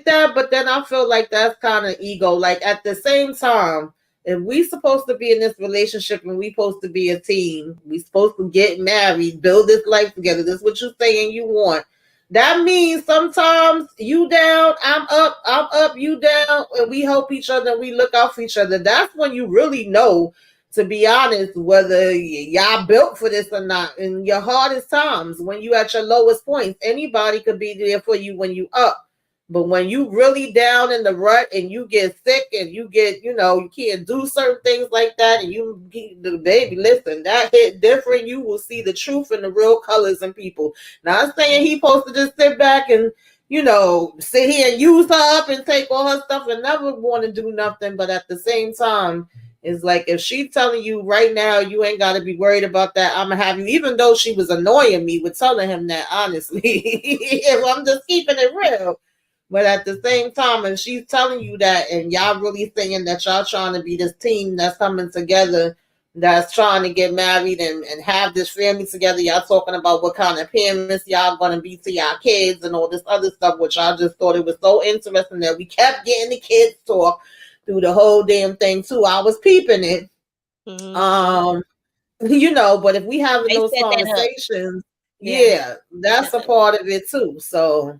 that, but then I feel like that's kind of ego. Like, at the same time, if we supposed to be in this relationship and we supposed to be a team, we supposed to get married, build this life together. This is what you saying you want. That means sometimes you down, I'm up, you down, and we help each other and we look out for each other. That's when you really know, to be honest, whether y'all built for this or not. In your hardest times, when you at your lowest points, anybody could be there for you when you up. But when you really down in the rut and you get sick and you get, you can't do certain things like that, and the baby, listen, that hit different. You will see the truth and the real colors in people. Not saying he supposed to just sit back and, sit here and use her up and take all her stuff and never want to do nothing. But at the same time, it's like, if she's telling you right now, you ain't got to be worried about that. I'm going to have you, even though she was annoying me with telling him that, honestly. If I'm just keeping it real. But at the same time, and she's telling you that, and y'all really thinking that y'all trying to be this team that's coming together, that's trying to get married and have this family together. Y'all talking about what kind of parents y'all going to be to y'all kids and all this other stuff, which I just thought it was so interesting that we kept getting the kids talk through the whole damn thing too. I was peeping it.
Mm-hmm.
Um, but if we having
They
those
set that up.
conversations,
Yeah,
yeah,
they
that's
set
a
that up.
part of it too. So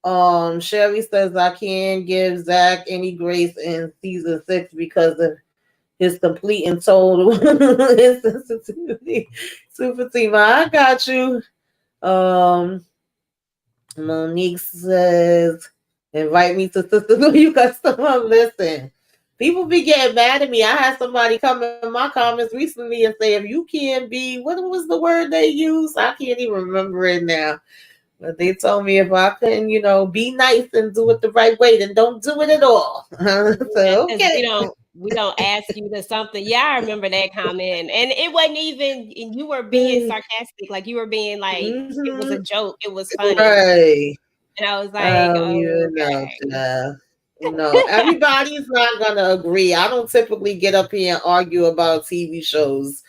Sherry says I can't give Zach any grace in season 6 because of his complete and total insensitivity to Fatima. I got you. Um, Monique says, invite me to Sister Who You Customer. Listen, people be getting mad at me. I had somebody come in my comments recently and say, if you can't be, what was the word they used? I can't even remember it now. But they told me if I couldn't, be nice and do it the right way, then don't do it at all.
Yeah,
So,
because
okay.
we don't ask you to something. Yeah, I remember that comment, and it wasn't even. And you were being sarcastic, like you were being like it was
Mm-hmm.
a joke. It was funny,
Right.
and I was
I
like,
don't
oh,
even know,
okay.
child. No, everybody's not gonna agree. I don't typically get up here and argue about TV shows.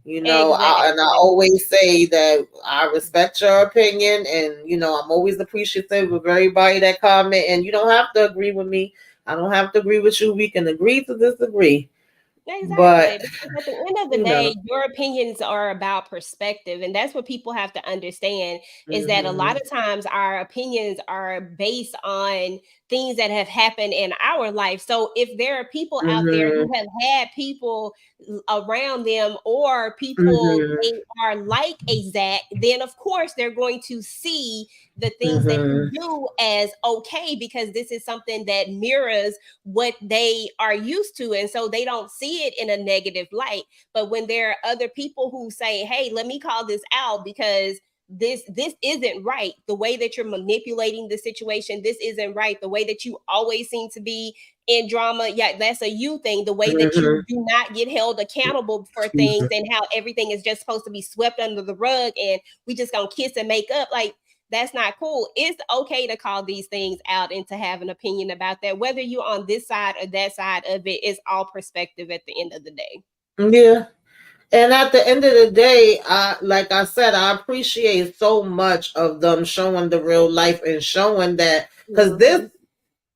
And I
Exactly.
always say that I respect your opinion, and I'm always appreciative of everybody that comment. And you don't have to agree with me. I don't have to agree with you. We can agree to disagree. But
Exactly. Because at the end of the
you know,
day, your opinions are about perspective. And that's what people have to understand, is that a lot
hmm
of times our opinions are based on things that have happened in our life. So if there are people out there
hmm
who have had people around them, or people
hmm
they are like a Zach, then of course they're going to see the things that you
hmm
do as okay, because this is something that mirrors what they are used to, and so they don't see it in a negative light. But when there are other people who say, hey, let me call this out, because this isn't right, the way that you're manipulating the situation, this isn't right, the way that you always seem to be in drama, yeah, that's a you thing, the way that you
hmm
do not get held accountable for things, and how everything is just supposed to be swept under the rug, and we just gonna kiss and make up. Like, that's not cool. It's okay to call these things out and to have an opinion about that. Whether you're on this side or that side of it, it's all perspective at the end of the day.
yeah. And at the end of the day, like I said, I appreciate so much of them showing the real life and showing that, because this
Mhm.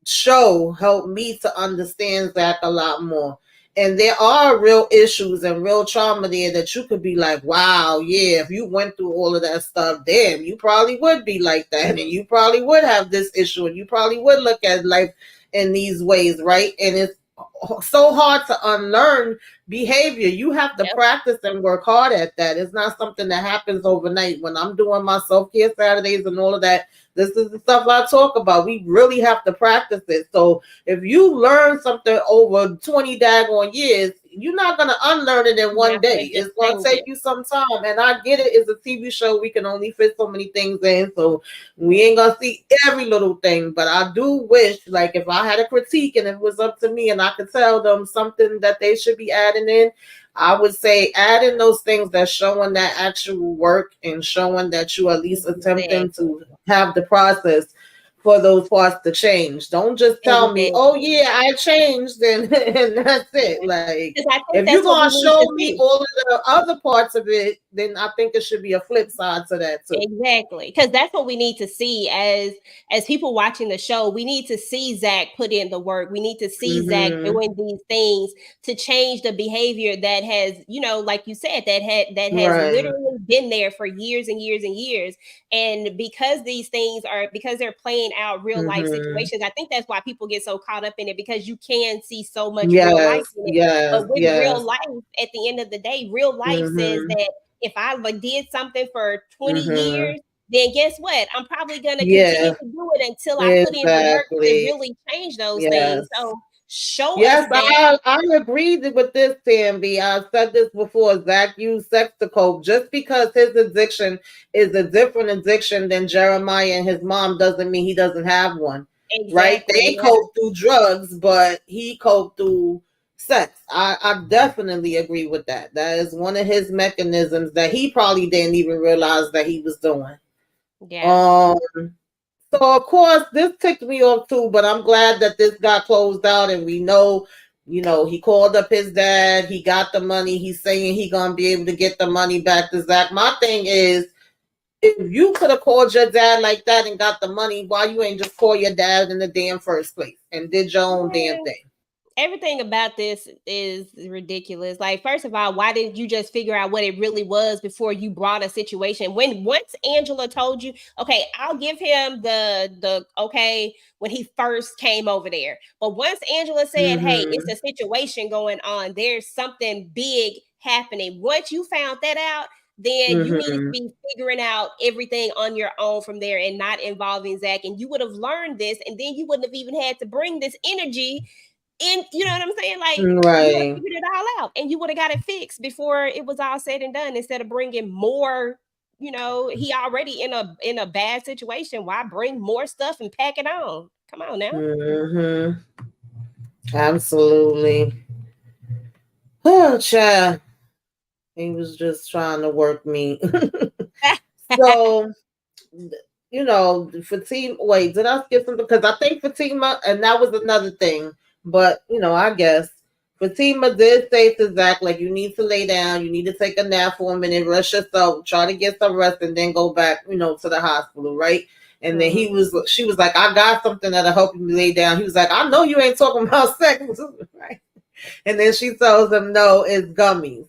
show helped me to understand Zach a lot more. And there are real issues and real trauma there that you could be like, wow, yeah, if you went through all of that stuff, damn, you probably would be like that. And you probably would have this issue. And you probably would look at life in these ways, right? And it's so hard to unlearn behavior. You have to
Yep.
practice and work hard at that. It's not something that happens overnight. When I'm doing my self-care Saturdays and all of that, this is the stuff I talk about. We really have to practice it. So if you learn something over 20 daggone years, you're not going to unlearn it in
You're
one
not
day.
gonna just
It's going to
change
take
it.
you some time. And I get it. It's a TV show. We can only fit so many things in. So we ain't going to see every little thing. But I do wish, like, if I had a critique and it was up to me and I could tell them something that they should be adding in, I would say add in those things that's showing that actual work and showing that you at least attempting
Exactly.
to have the process for those parts to change. Don't just tell me, oh
Exactly.
yeah, I changed and that's it. Like
Because I
if
think
you're
that's what we
gonna
need to
show me
see.
all of the other parts of it, then I think it should be a flip side to that too.
Exactly, because that's what we need to see as people watching the show. We need to see Zach put in the work. We need to see Zach
Mm-hmm.
doing these things to change the behavior that has, like you said, that has
Right.
literally been there for years and years and years. And because these things are because they're playing out real life
Mm-hmm.
situations, I think that's why people get so caught up in it because you can see so much real life
Yes,
in it.
yes,
But with real
yes.
life, at the end of the day, real life says
Mm-hmm.
that if I like did something for 20
Mm-hmm.
years, then guess what? I'm probably going to continue
Yeah,
to do it until I put in the work to
exactly.
really change those things.
Yes.
So show us
Yes,
that.
I agreed with this, Tammy. I've said this before. Zach used sex to cope. Just because his addiction is a different addiction than Jeremiah and his mom doesn't mean he doesn't have one. Right?
Exactly.
They
Yeah.
cope through drugs, but he coped through sex. I definitely agree with that. That is one of his mechanisms that he probably didn't even realize that he was doing.
Yeah.
Um, so of course this ticked me off too, but I'm glad that this got closed out and we know, he called up his dad, he got the money, he's saying he gonna be able to get the money back to Zach. My thing is, if you could have called your dad like that and got the money, why you ain't just call your dad in the damn first place and did your own damn
Yeah.
thing?
Everything about this is ridiculous. Like, first of all, why didn't you just figure out what it really was before you brought a situation? When once Angela told you, okay, I'll give him the okay when he first came over there. But once Angela said, hey, it's
Mm-hmm.
a situation going on, there's something big happening. Once you found that out, then you needed to
Mm-hmm.
be figuring out everything on your own from there and not involving Zach. And you would have learned this, and then you wouldn't have even had to bring this energy and you know what I'm saying? Like you would have
Right.
figured it all out and you would have got it fixed before it was all said and done instead of bringing more, he already in a bad situation. Why bring more stuff and pack it on? Come on now.
Mm-hmm. Absolutely. Oh, child. He was just trying to work me. So, Fatima. Wait, did I skip something? Because I think Fatima, and that was another thing. But I guess Fatima did say to Zach, like, you need to lay down, you need to take a nap for a minute, rest yourself, try to get some rest, and then go back, to the hospital, right? And then
Mhm.
she was like, I got something that'll help you lay down. He was like, I know you ain't talking about sex, right? And then she tells him, no, it's gummies.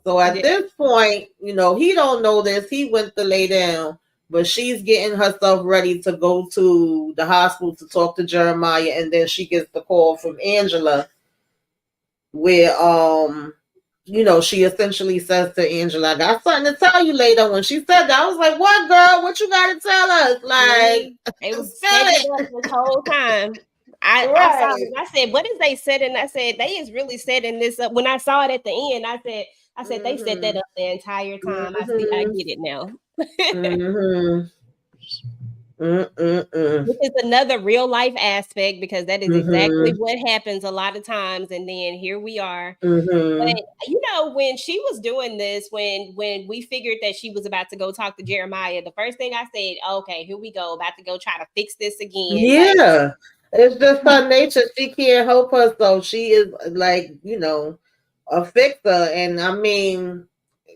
So at
Yeah.
this point, he don't know this. He went to lay down, but she's getting herself ready to go to the hospital to talk to Jeremiah, and then she gets the call from Angela where she essentially says to Angela, I got something to tell you later. When she said that, I was like, what, girl? What you got to tell us? Like,
They was
spell
setting it up
it.
this whole time. I saw it.
Right.
I said, "What is they setting?" I said, "They is really setting this up." When I saw it at the end, I said they set that
Mm-hmm.
up the entire time. I
Mm-hmm.
get it now.
Mm-hmm. Mm-mm-mm.
Which is another real life aspect because that is exactly
Mm-hmm.
what happens a lot of times, and then here we are. But
Mm-hmm.
when she was doing this, when we figured that she was about to go talk to Jeremiah, the first thing I said, okay, here we go, about to go try to fix this again. Like,
Yeah. It's just her nature. She can't help herself. She is like, a fixer. And I mean,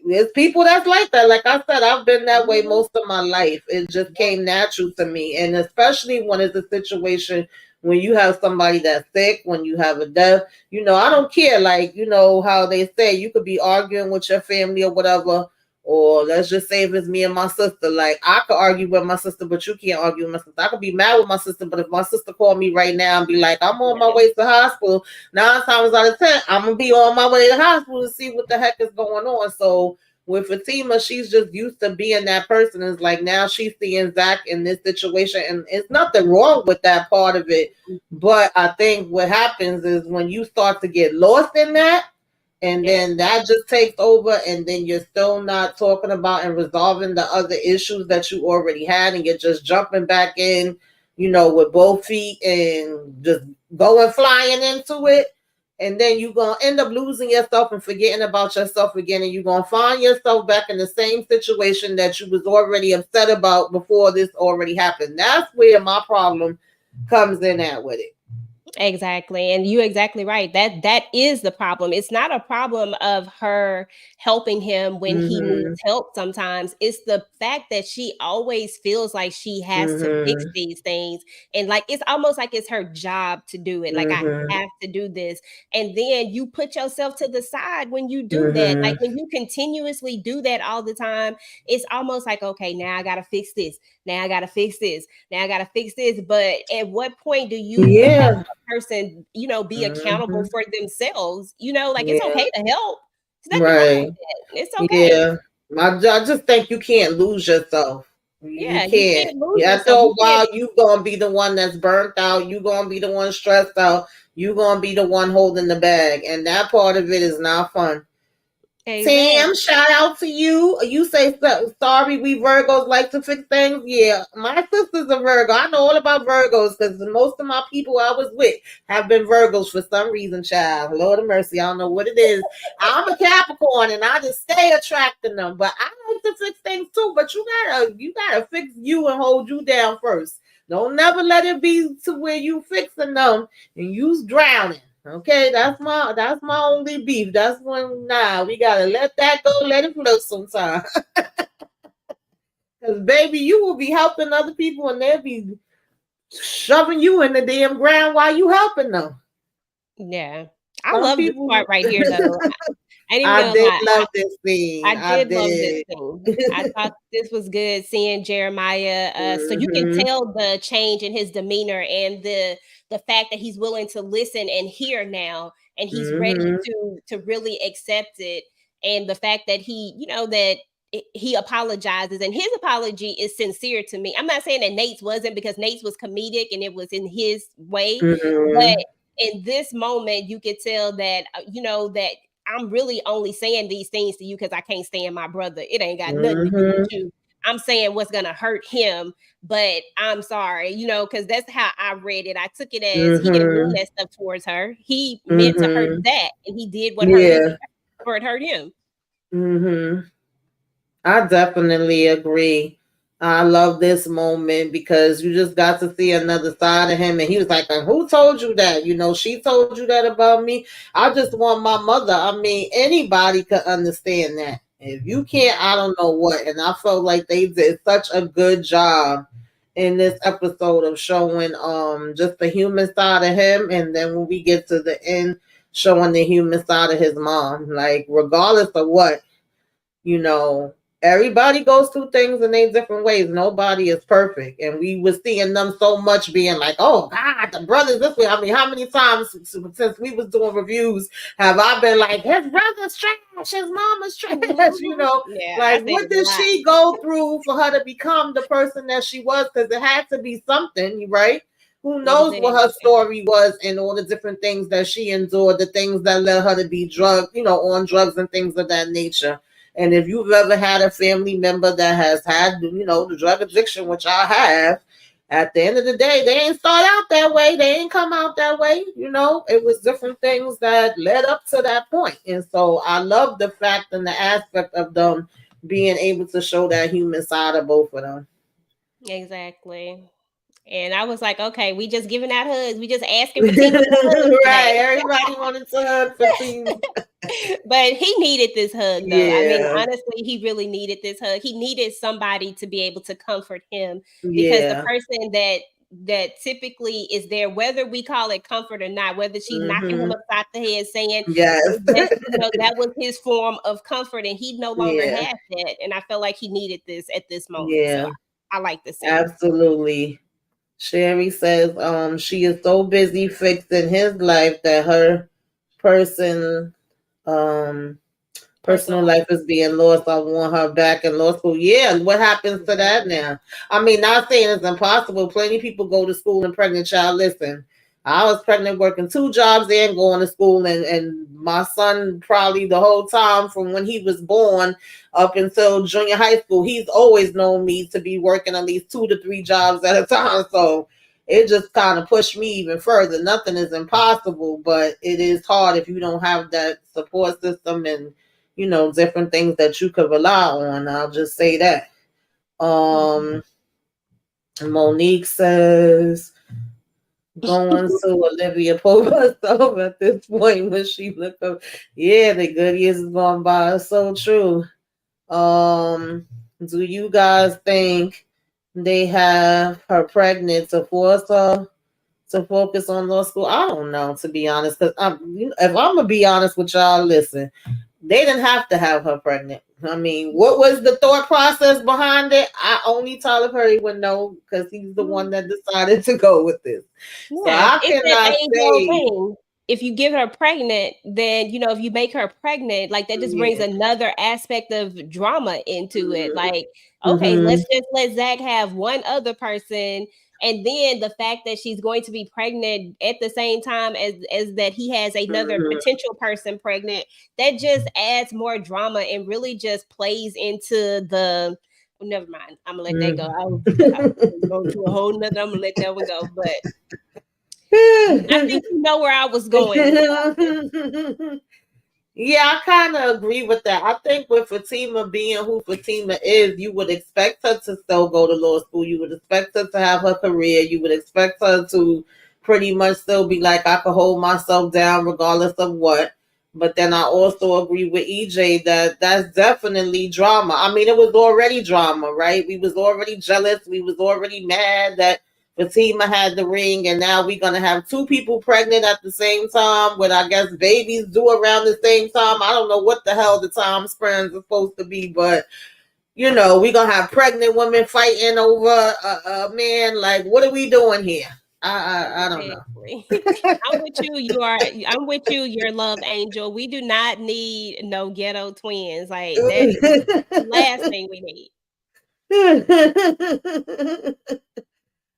there's people that's like that. Like I said, I've been that way
Mhm.
most of my life. It just
Yep.
came natural to me. And especially when it's a situation when you have somebody that's sick, when you have a death, I don't care. Like, how they say you could be arguing with your family or whatever. Or let's just say if it's me and my sister, like I could argue with my sister, but you can't argue with my sister. I could be mad with my sister, but if my sister called me right now and be like, I'm on my
Yeah.
way to the hospital, 9 times out of 10, I'm gonna be on my way to the hospital to see what the heck is going on. So with Fatima, she's just used to being that person. It's like now she's seeing Zach in this situation, and it's nothing wrong with that part of it. But I think what happens is when you start to get lost in that, and
Yeah.
then that just takes over, and then you're still not talking about and resolving the other issues that you already had, and you're just jumping back in, with both feet and just going flying into it. And then you're going to end up losing yourself and forgetting about yourself again, and you're going to find yourself back in the same situation that you was already upset about before this already happened. That's where my problem comes in at with it.
Exactly. And you're exactly right. That is the problem. It's not a problem of her helping him when he needs
Mm-hmm.
help sometimes. It's the fact that she always feels like she has to fix
Mm-hmm.
these things. And like it's almost like it's her job to do it. Like I
Mm-hmm.
have to do this. And then you put yourself to the side when you do that. Like
Mm-hmm.
when you continuously do that all the time, it's almost like, okay, now I gotta fix this. Now I gotta fix this. Now I gotta fix this. But at what point do you have
Yeah.
person, be accountable
Mm-hmm.
for themselves. Like it's
Yeah.
okay to help. There's nothing wrong
Right.
with that. It's okay.
Yeah. I just think you can't lose yourself. You
Yeah, you
can't.
can't lose
Yeah, after
yourself.
a
You can't.
while, you gonna be the one that's burnt out. You gonna be the one stressed out. You gonna be the one holding the bag, and that part of it is not fun. Sam,
Exactly.
shout out to you. You say sorry. We Virgos like to fix things. Yeah, my sister's a Virgo. I know all about Virgos because most of my people I was with have been Virgos for some reason. Child, Lord of mercy, I don't know what it is. I'm a Capricorn and I just stay attracting them. But I like to fix things too. But you gotta fix you and hold you down first. Don't never let it be to where you fixing them and you's drowning. Okay, that's my only beef. That's when we gotta let that go, let it flow sometime. Cause baby, you will be helping other people and they'll be shoving you in the damn ground while you helping them.
Yeah. I
Some
love this
people
part right here though. I ain't even
I
gonna
did
lie.
love this scene.
I
I
did love this
did.
scene. I thought this was good seeing Jeremiah. So you can
Mm-hmm.
tell the change in his demeanor and the fact that he's willing to listen and hear now, and he's ready
Mm-hmm.
to really accept it. And the fact that he apologizes and his apology is sincere to me. I'm not saying that Nate's wasn't because Nate's was comedic and it was in his way, but
Mm-hmm.
in this moment you could tell that that I'm really only saying these things to you because I can't stand my brother. It ain't got nothing to do with
Mm-hmm.
you. I'm saying what's gonna hurt him, but I'm sorry, because that's how I read it. I took it as he didn't mean
Mm-hmm.
that stuff towards her. He meant to hurt
Mm-hmm.
that, and he did what hurt his
Yeah.
or it hurt him.
Mm-hmm. I definitely agree. I love this moment because you just got to see another side of him. And he was like, who told you that? She told you that about me. I just want my mother. I mean, anybody could understand that. If you can't, I don't know what. And I felt like they did such a good job in this episode of showing just the human side of him. And then when we get to the end, showing the human side of his mom. Like, regardless of what, you know, everybody goes through things in their different ways. Nobody is perfect. And we were seeing them so much being like, oh God, the brothers this way. I mean, how many times since we was doing reviews have I been like, his brother's trash, his mama's trash,
Yeah, I
like
said
what
it a
did
lot.
she go through for her to become the person that she was? Because it had to be something, right? Who
It
knows what her
did.
story was and all the different things that she endured, the things that led her to be drugged, on drugs and things of that nature. And if you've ever had a family member that has had, the drug addiction, which I have, at the end of the day, they ain't start out that way. They ain't come out that way. It was different things that led up to that point. And so I love the fact and the aspect of them being able to show that human side of both of them.
Exactly. And I was like, okay, we just giving out hugs. We just asking Fatima for hugs
Right.
today.
Everybody wanted to hug Fatima.
But he needed this hug though. I mean,
Yeah.
honestly, he really needed this hug. He needed somebody to be able to comfort him because the
Yeah.
person that typically is there, whether we call it comfort or not, whether she's knocking him
Hmm.
upside the head saying
Yes.
that, that was his form of comfort and he no longer
Yeah.
has that. And I felt like he needed this at this moment. So
Yeah.
I like the scene.
Absolutely. Sherry says she is so busy fixing his life that her person um
Personal
personal
life.
life is being lost. I want her back in law school. Yeah, what happens to that
Exactly.
now? I mean, not saying it's impossible. Plenty of people go to school and pregnant child. Listen, I was pregnant working two jobs and going to school, and my son probably the whole time from when he was born up until junior high school, he's always known me to be working at least 2 to 3 jobs at a time. So it just kind of pushed me even further. Nothing is impossible, but it is hard if you don't have that support system and different things that you could rely on. I'll just say that.
Mhm.
Um, Monique says going to Olivia Pope herself at this point when she looked up. Yeah, the good years is going by. It's so true. Do you guys think they have her pregnant to force her to focus on law school? I don't know, to be honest. Because if I'm gonna be honest with y'all, listen, they didn't have to have her pregnant. I mean, what was the thought process behind it? I only Tyler Perry would know because he's the one that decided to go with this. So
Yeah,
I
it's that
cannot
age-old
say,
thing. If you get her pregnant, then, if you make her pregnant, like, that just brings
yeah.
another aspect of drama into it. Like, okay,
Mm-hmm.
let's just let Zach have one other person, and then the fact that she's going to be pregnant at the same time as that he has another
Mm-hmm.
potential person pregnant, that just adds more drama and really just plays into the never mind. I'm gonna let that go. I was going to a whole nother. I'm gonna let that one go. But I think you know where I was going with all this.
Mm-hmm. Yeah, I kind of agree with that. I think with Fatima being who Fatima is, you would expect her to still go to law school. You would expect her to have her career. You would expect her to pretty much still be like, I could hold myself down regardless of what. But then I also agree with EJ that that's definitely drama. I mean, it was already drama, right? We was already jealous. We was already mad that Fatima had the ring, and now we're gonna have two people pregnant at the same time, with I guess babies due around the same time. I don't know what the hell the time spans are supposed to be, but we're gonna have pregnant women fighting over a man. Like, what are we doing here? I don't know.
Exactly. I'm with you. I'm with you, your love angel. We do not need no ghetto twins. Like that is the last thing we need.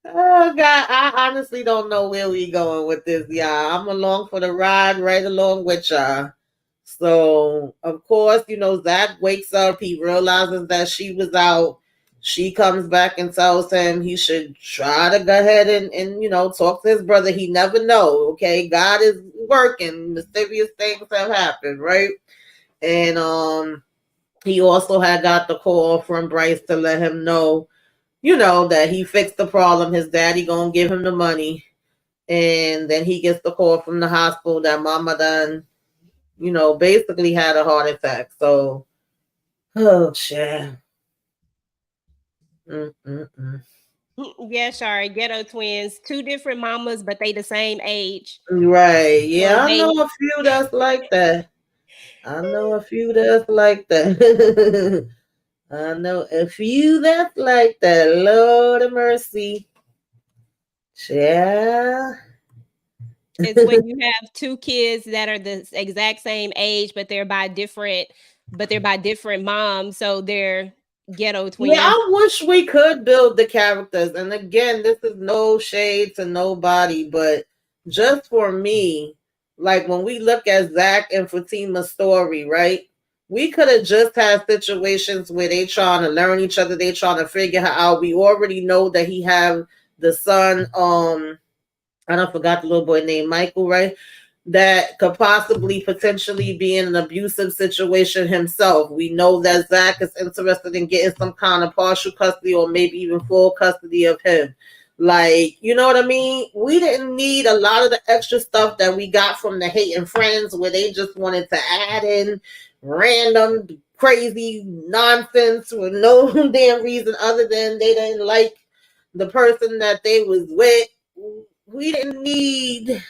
Oh God, I honestly don't know where we going with this, y'all. I'm along for the ride, right along with y'all. So of course, Zach wakes up, he realizes that she was out. She comes back and tells him he should try to go ahead and talk to his brother. He never know. Okay, God is working. Mysterious things have happened, right? And he also had got the call from Bryce to let him know that he fixed the problem. His daddy gonna give him the money. And then he gets the call from the hospital that mama done, basically had a heart attack. So, oh, shit. Mm-mm-mm.
Yeah, sorry, ghetto twins, two different mamas, but they the same age.
Right.
So
Yeah, I
they
know a few that's like that. I know a few that's like that. I know a few that's like that. Lord of mercy. Yeah.
it's when you have two kids that are the exact same age, but they're by different moms, so they're ghetto
Yeah,
twins.
I wish we could build the characters. And again, this is no shade to nobody, but just for me, like when we look at Zach and Fatima's story, right? We could have just had situations where they trying to learn each other, they trying to figure her out. We already know that he have the son, I don't forgot the little boy named Michael, right? That could possibly potentially be in an abusive situation himself. We know that Zach is interested in getting some kind of partial custody or maybe even full custody of him. Like, you know what I mean? We didn't need a lot of the extra stuff that we got from the Hate and Friends, where they just wanted to add in random crazy nonsense for no damn reason other than they didn't like the person that they was with. We didn't need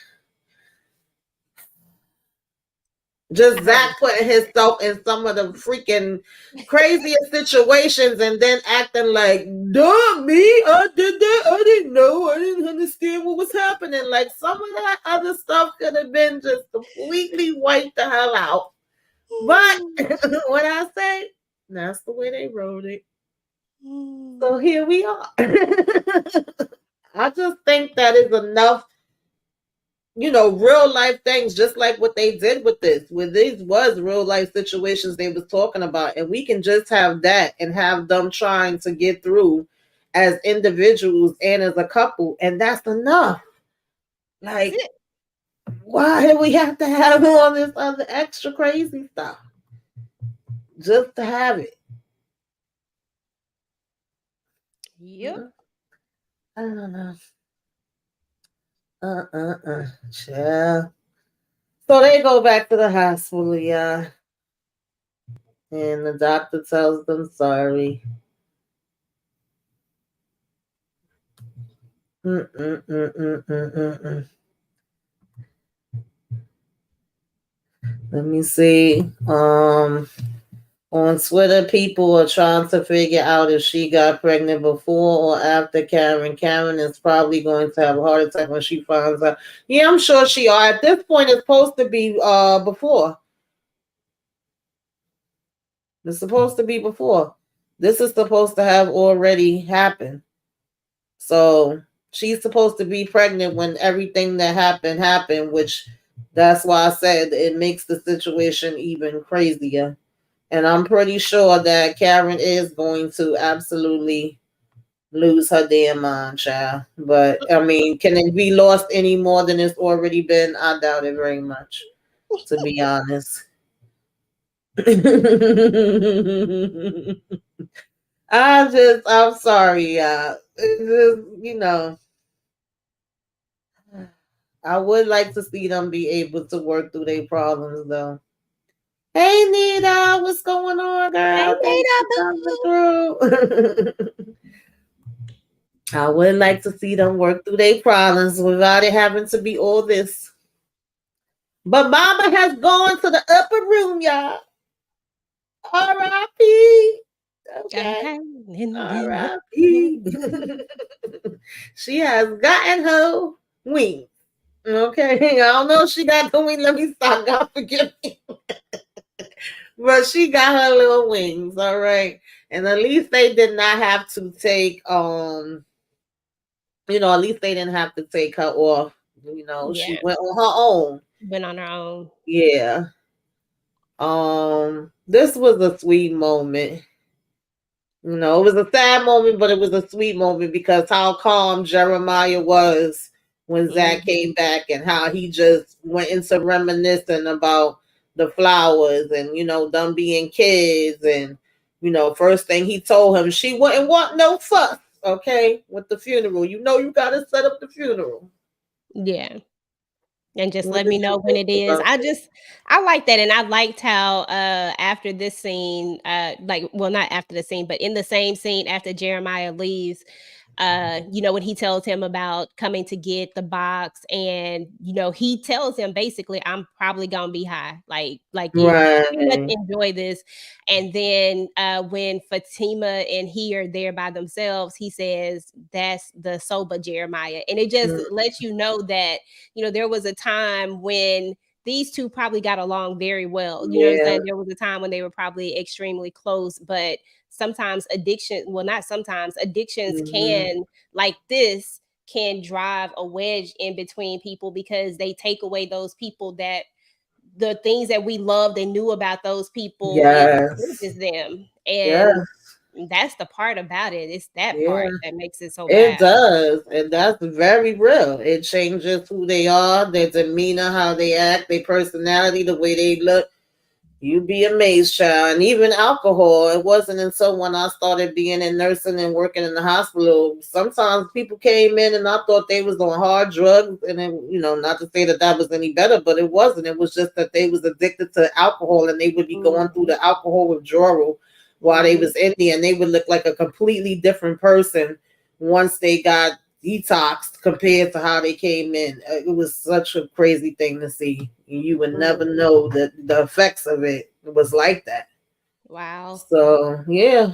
just
Oh.
Zach putting himself in some of the freaking craziest situations and then acting like, duh, me, I did that. I didn't know. I didn't understand what was happening. Like some of that other stuff could have been just completely wiped the hell out. But what I say, that's the way they wrote it. So here we are. I just think that is enough, real life things, just like what they did with this, where these was real life situations they was talking about, and we can just have that and have them trying to get through as individuals and as a couple, and that's enough.
That's
Like,
it.
why do we have to have all this other extra crazy stuff just to have it?
Yep.
I don't know. Child. So they go back to the hospital, yeah, and the doctor tells them sorry. Mm-mm-mm-mm-mm-mm. Let me see. On Twitter, people are trying to figure out if she got pregnant before or after Karen. Karen is probably going to have a heart attack when she finds out. Yeah, I'm sure she are. At this point, it's supposed to be before. It's supposed to be before. This is supposed to have already happened. So she's supposed to be pregnant when everything that happened, which that's why I said it makes the situation even crazier. And I'm pretty sure that Karen is going to absolutely lose her damn mind, child. But I mean, can it be lost any more than it's already been? I doubt it very much, to be honest. I'm sorry, I would like to see them be able to work through their problems, though. Hey, Nita, what's going on,
Hey,
girl? Thanks
Nita
for coming
Boo.
through. I would like to see them work through their problems without it having to be all this. But Mama has gone to the upper room, y'all. R.I.P. Okay.
Okay. And
R.I.P. She has gotten her wings. Okay. I don't know if she got the wings. Let me stop. God forgive me. But she got her little wings. All right. And at least they did not have to take at least they didn't have to take her off. She
yeah,
went on her own.
went on her own.
Yeah. This was a sweet moment. It was a sad moment, but it was a sweet moment because how calm Jeremiah was when Zach
Mhm.
came back and how he just went into reminiscing about the flowers and, them being kids. And, first thing he told him, she wouldn't want no fuss, okay, with the funeral. You got to set up the funeral.
Yeah. And just
What
let
did
me
you
know when
think
it is.
about it?
I like that, and I liked how, after this scene, like, well, not after the scene, but in the same scene after Jeremiah leaves, when he tells him about coming to get the box, and, he tells him basically, "I'm probably gonna be high, like you pretty much
Right.
enjoy this." And then, when Fatima and he are there by themselves, he says, "That's the sober Jeremiah," and it just
Mm,
lets you know that there was a time when these two probably got along very well. You know what I'm
yeah.
saying? There was a time when they were probably extremely close, but sometimes not sometimes, addictions
Hmm.
like this, can drive a wedge in between people because they take away those people that the things that we loved and knew about those people, it
Yes.
changes them.
Yeah.
And that's the part about it. It's that
Yeah.
part that makes it so
It
bad.
does, and that's very real. It changes who they are, their demeanor, how they act, their personality, the way they look. You'd be amazed, child. And even alcohol, it wasn't until when I started being in nursing and working in the hospital. Sometimes people came in and I thought they was on hard drugs, and then, not to say that that was any better, but it wasn't. It was just that they was addicted to alcohol, and they would be going through
Mhm.
the alcohol withdrawal while they
Mhm.
was in there, and they would look like a completely different person once they got detoxed compared to how they came in. It was such a crazy thing to see. You would never
Mhm.
know that the effects of it was like that.
Wow.
So yeah.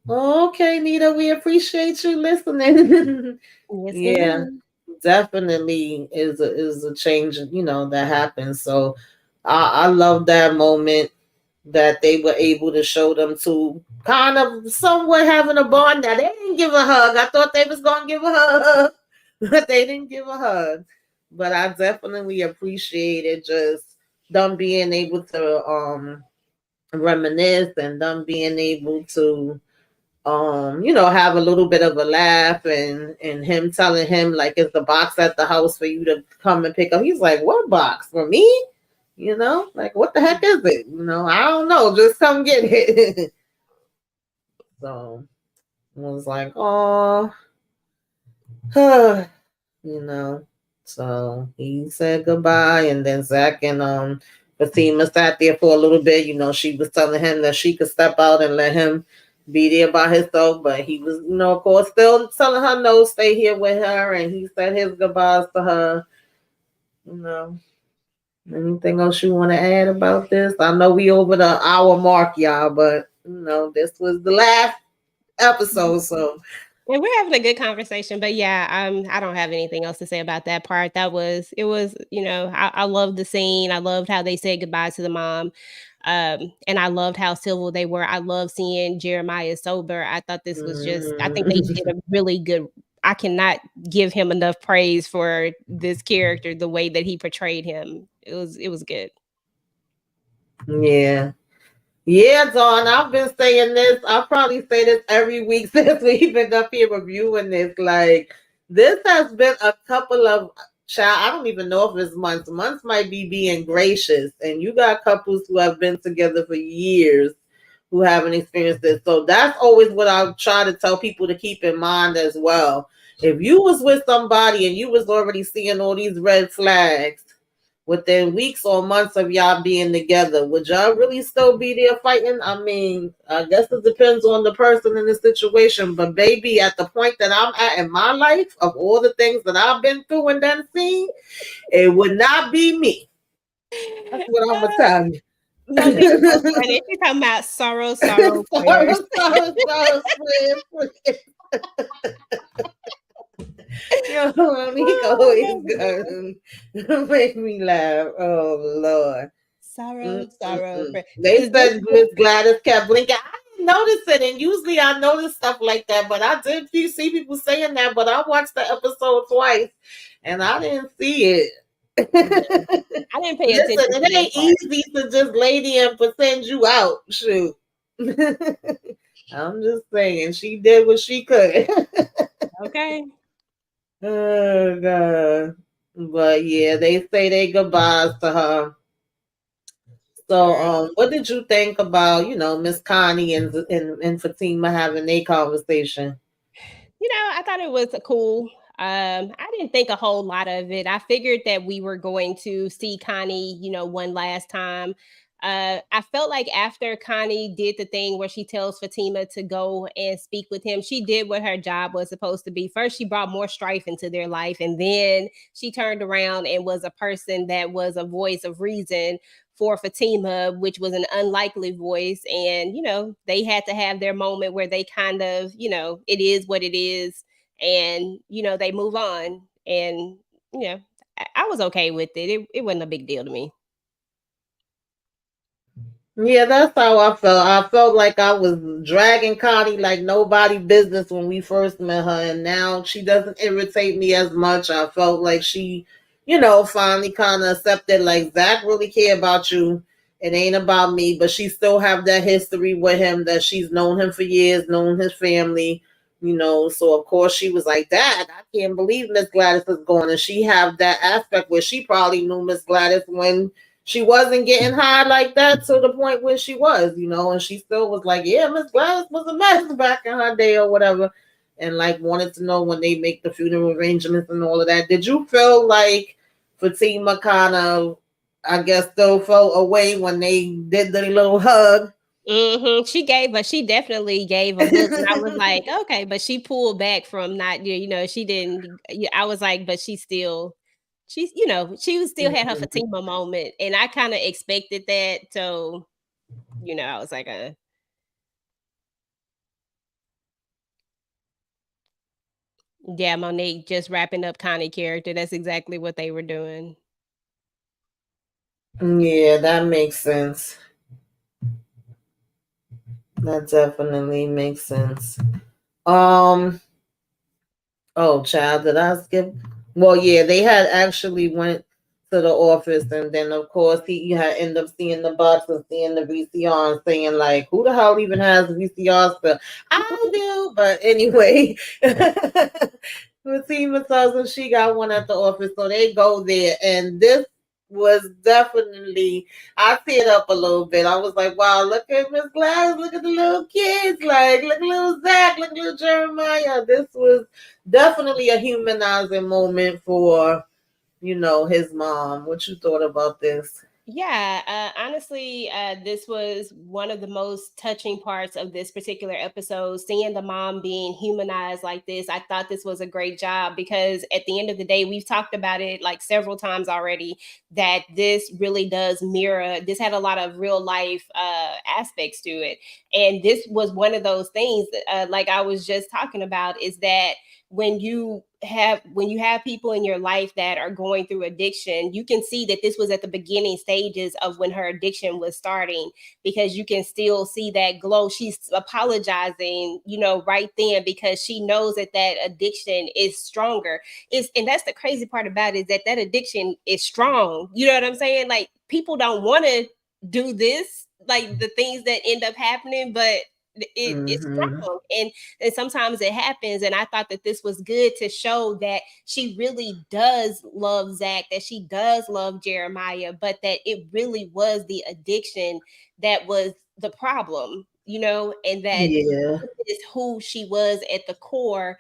Okay, Nita, we appreciate you listening.
Yes,
Yeah,
ma'am.
definitely is a change, that happens. So I love that moment that they were able to show them to kind of somewhat having a bond. Now they didn't give a hug. I thought they was gonna give a hug, but they didn't give a hug. But I definitely appreciated just them being able to reminisce and them being able to have a little bit of a laugh, and him telling him like it's the box at the house for you to come and pick up. He's like, what box for me? Like what the heck is it? I don't know. Just come get it. So I was like, oh, you know. So he said goodbye, and then Zach and Fatima sat there for a little bit. She was telling him that she could step out and let him be there by himself, but he was, of course, still telling her no, stay here with her, and he said his goodbyes to her. You know, anything else you want to add about this? I know we over the hour mark, y'all, but this was the last episode, so.
And we're having a good conversation, but yeah, I don't have anything else to say about that part. It was, I loved the scene. I loved how they said goodbye to the mom. And I loved how civil they were. I love seeing Jeremiah sober. I thought this was just, I think they did
Mm.
a really good. I cannot give him enough praise for this character, the way that he portrayed him. It was good.
Yeah. Yeah, Dawn, I've been saying this. I'll probably say this every week since we've been up here reviewing this. Like, this has been a couple of, child, I don't even know if it's months. Months might be being gracious. And you got couples who have been together for years who haven't experienced this. So that's always what I try to tell people to keep in mind as well. If you was with somebody and you was already seeing all these red flags, within weeks or months of y'all being together, would y'all really still be there fighting? I mean, I guess it depends on the person in the situation, but baby, at the point that I'm at in my life, of all the things that I've been through and done seen, it would not be me. That's what I'm gonna tell you.
Monique so funny. She talking about sorrow, sorrow,
sorry,
prayers.
sorry, friend. Yo, Monique always
Oh, that's good.
gonna make me laugh. Oh Lord.
Sorrow, sorrow,
Mm-mm-mm.
prayer.
They
Because this
said Miss Gladys kept blinking. I didn't notice it, and usually I notice stuff like that, but I did see people saying that. But I watched the episode twice, and I didn't see it.
yeah, I didn't pay
Listen,
attention to
it
that
ain't
part.
easy to just lay there and pretend you out. Shoot. I'm just saying, she did what she could.
Okay.
Oh God. But yeah, they say they goodbyes to her. So,
Girl.
what did you think about Miss Connie and Fatima having a conversation?
I thought it was cool. I didn't think a whole lot of it. I figured that we were going to see Connie, one last time. I felt like after Connie did the thing where she tells Fatima to go and speak with him, she did what her job was supposed to be. First, she brought more strife into their life, and then she turned around and was a person that was a voice of reason for Fatima, which was an unlikely voice. And, they had to have their moment where they kind of, it is what it is. And, they move on. And, you know, I was okay with it. It wasn't a big deal to me.
Yeah, that's how I felt. I felt like I was dragging Connie like nobody business when we first met her, and now she doesn't irritate me as much. I felt like she, finally kind of accepted like Zach really care about you. It ain't about me, but she still have that history with him that she's known him for years, known his family. So of course she was like, Dad, I can't believe Miss Gladys is gone, and she have that aspect where she probably knew Miss Gladys when. she wasn't getting high like that to the point where she was, and she still was like, yeah, Miss Gladys was a mess back in her day or whatever. And like wanted to know when they make the funeral arrangements and all of that. Did you feel like Fatima kind of, I guess, still felt away when they did the little hug?
She definitely gave a look, and I was like, "Okay," but she pulled back from not, she didn't. I was like, but she still had her
Mhm.
Fatima moment, and I kind of expected that. So, I was like, yeah, Monique just wrapping up Connie character. That's exactly what they were doing.
Yeah, that makes sense. That definitely makes sense. Um, Oh, child, did I skip? Well, yeah, they had actually went to the office, and then of course he had ended up seeing the box and seeing the VCR and saying like, "Who the hell even has VCRs?" But I do. But anyway, Fatima tells them she got one at the office, so they go there, and this was definitely I teared up a little bit. I was like, wow, look at Miss Gladys, look at the little kids, like look at little Zach, look at little Jeremiah. This was definitely a humanizing moment for, his mom. What you thought about this?
Yeah, honestly, this was one of the most touching parts of this particular episode. Seeing the mom being humanized like this, I thought this was a great job because at the end of the day, we've talked about it like several times already that this really does mirror, this had a lot of real life aspects to it. And this was one of those things, like I was just talking about, is that when you have people in your life that are going through addiction, you can see that this was at the beginning stages of when her addiction was starting, because you can still see that glow. She's apologizing, right then, because she knows that that addiction is stronger. And that's the crazy part about it, is that that addiction is strong. You know what I'm saying? Like, people don't want to do this, like the things that end up happening, but it's
Mm-hmm.
strong. And sometimes it happens. And I thought that this was good to show that she really does love Zach, that she does love Jeremiah, but that it really was the addiction that was the problem, and that
Yeah.
this is who she was at the core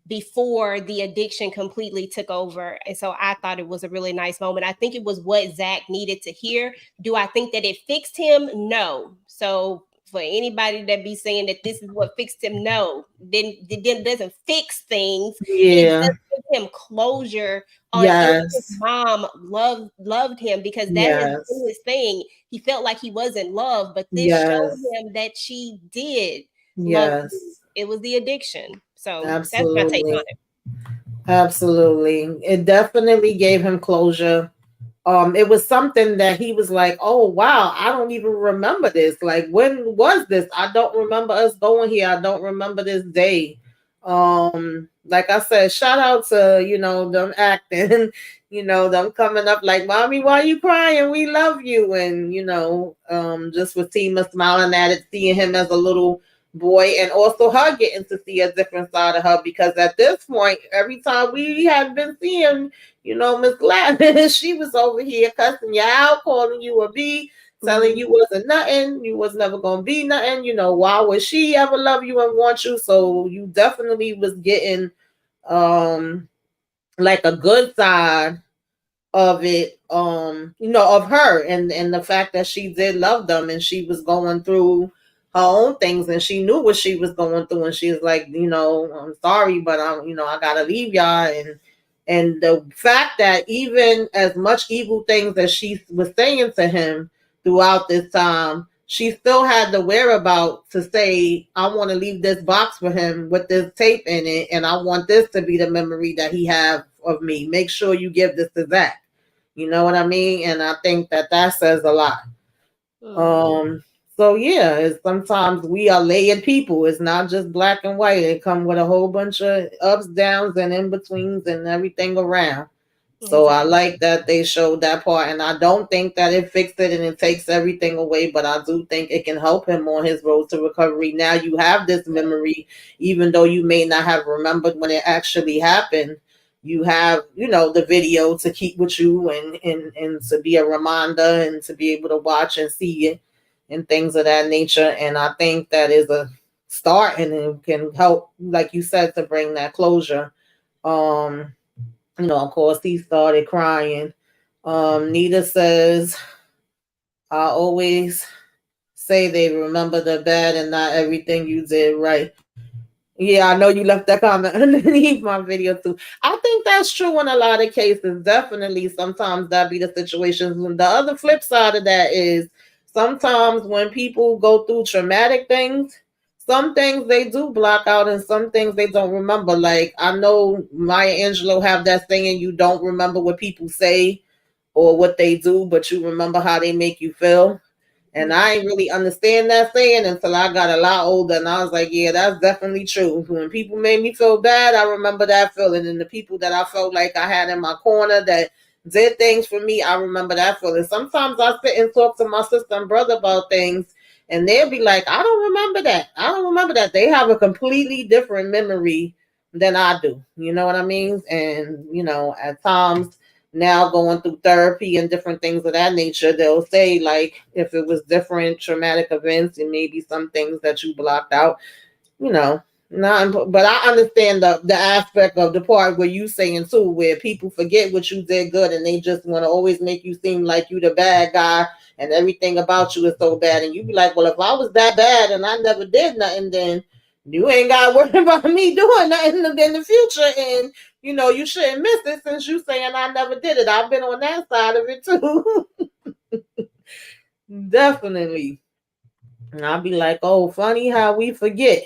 before the addiction completely took over. And so I thought it was a really nice moment. I think it was what Zach needed to hear. Do I think that it fixed him? No. So for anybody that be saying that this is what fixed him, no, then it doesn't fix things. It
Yeah.
does give him closure on if his
Yes.
mom loved him, because that has been
Yes.
his thing. He felt like he wasn't loved, but this showed
Yes.
him that she did love him.
Yes.
It was the addiction. So that's my take on
Absolutely.
it.
Absolutely. It definitely gave him closure. It was something that he was like, oh wow, I don't even remember this. Like, when was this? I don't remember us going here. I don't remember this day. Like I said, shout out to, them acting, them coming up like, mommy, why are you crying? We love you. And just with Tima smiling at it, seeing him as a little boy, and also her getting to see a different side of her, because at this point, every time we had been seeing, Miss Gladys, she was over here cussing you out, calling you a B, telling
Mhm.
you wasn't nothing, you was never gonna be nothing. Why would she ever love you and want you? So you definitely was getting um like a good side of it, of her, and the fact that she did love them, and she was going through her own things, and she knew what she was going through, and she was like, I'm sorry, but I gotta leave y'all. And the fact that even as much evil things that she was saying to him throughout this time, she still had the whereabout to say, I want to leave this box for him with this tape in it, and I want this to be the memory that he have of me. Make sure you give this to Zach. You know what I mean? And I think that that says a lot.
Mhm.
Um, so yeah, it's, sometimes we are layered people. It's not just black and white. It come with a whole bunch of ups, downs, and in betweens, and everything around. So I
Exactly.
like that they showed that part, and I don't think that it fixed it and it takes everything away, but I do think it can help him on his road to recovery. Now you have this memory, even though you may not have remembered when it actually happened. you have, the video to keep with you, and to be a reminder, and to be able to watch and see it, and things of that nature. And I think that is a start, and it can help, like you said, to bring that closure. um of course, he started crying. Nita says, I always say they remember the bad and not everything you did right. Yeah, I know you left that comment underneath my video too. I think that's true in a lot of cases. Definitely, sometimes that be the situations. The other flip side of that is sometimes when people go through traumatic things, some things they do block out, and some things they don't remember. Like, I know Maya Angelou have that saying, you don't remember what people say or what they do, but you remember how they make you feel. And I ain't really understand that saying until I got a lot older, and I was like, yeah, that's definitely true. When people made me feel bad, I remember that feeling. And the people that I felt like I had in my corner that did things for me, I remember that feeling. Sometimes I sit and talk to my sister and brother about things, and they'll be like, I don't remember that. I don't remember that. They have a completely different memory than I do. You know what I mean? And, at times, now going through therapy and different things of that nature, they'll say, like, if it was different traumatic events and maybe some things that you blocked out, you know, not, but I understand the aspect of the part where you saying too, where people forget what you did good and they just want to always make you seem like you the bad guy and everything about you is so bad. And you be like, well, if I was that bad and I never did nothing, then you ain't got to worry about me doing nothing in the future. And you shouldn't miss it since you saying I never did it. I've been on that side of it too. Definitely. And I'll be like, oh, funny how we forget.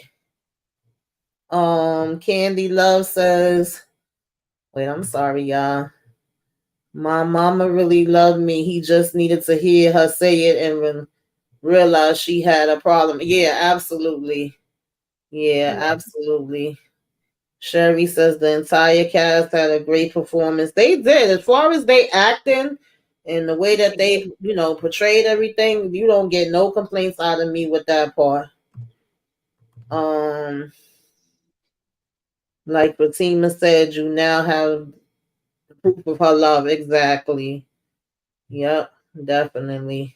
Candy Love says, wait, I'm sorry, y'all. My mama really loved me. He just needed to hear her say it and realize she had a problem. Yeah, absolutely. Yeah, absolutely. Sherry says the entire cast had a great performance. They did. As far as they acting and the way that they, portrayed everything, you don't get no complaints out of me with that part. Like Fatima said, you now have proof of her love. Exactly. Yep, definitely.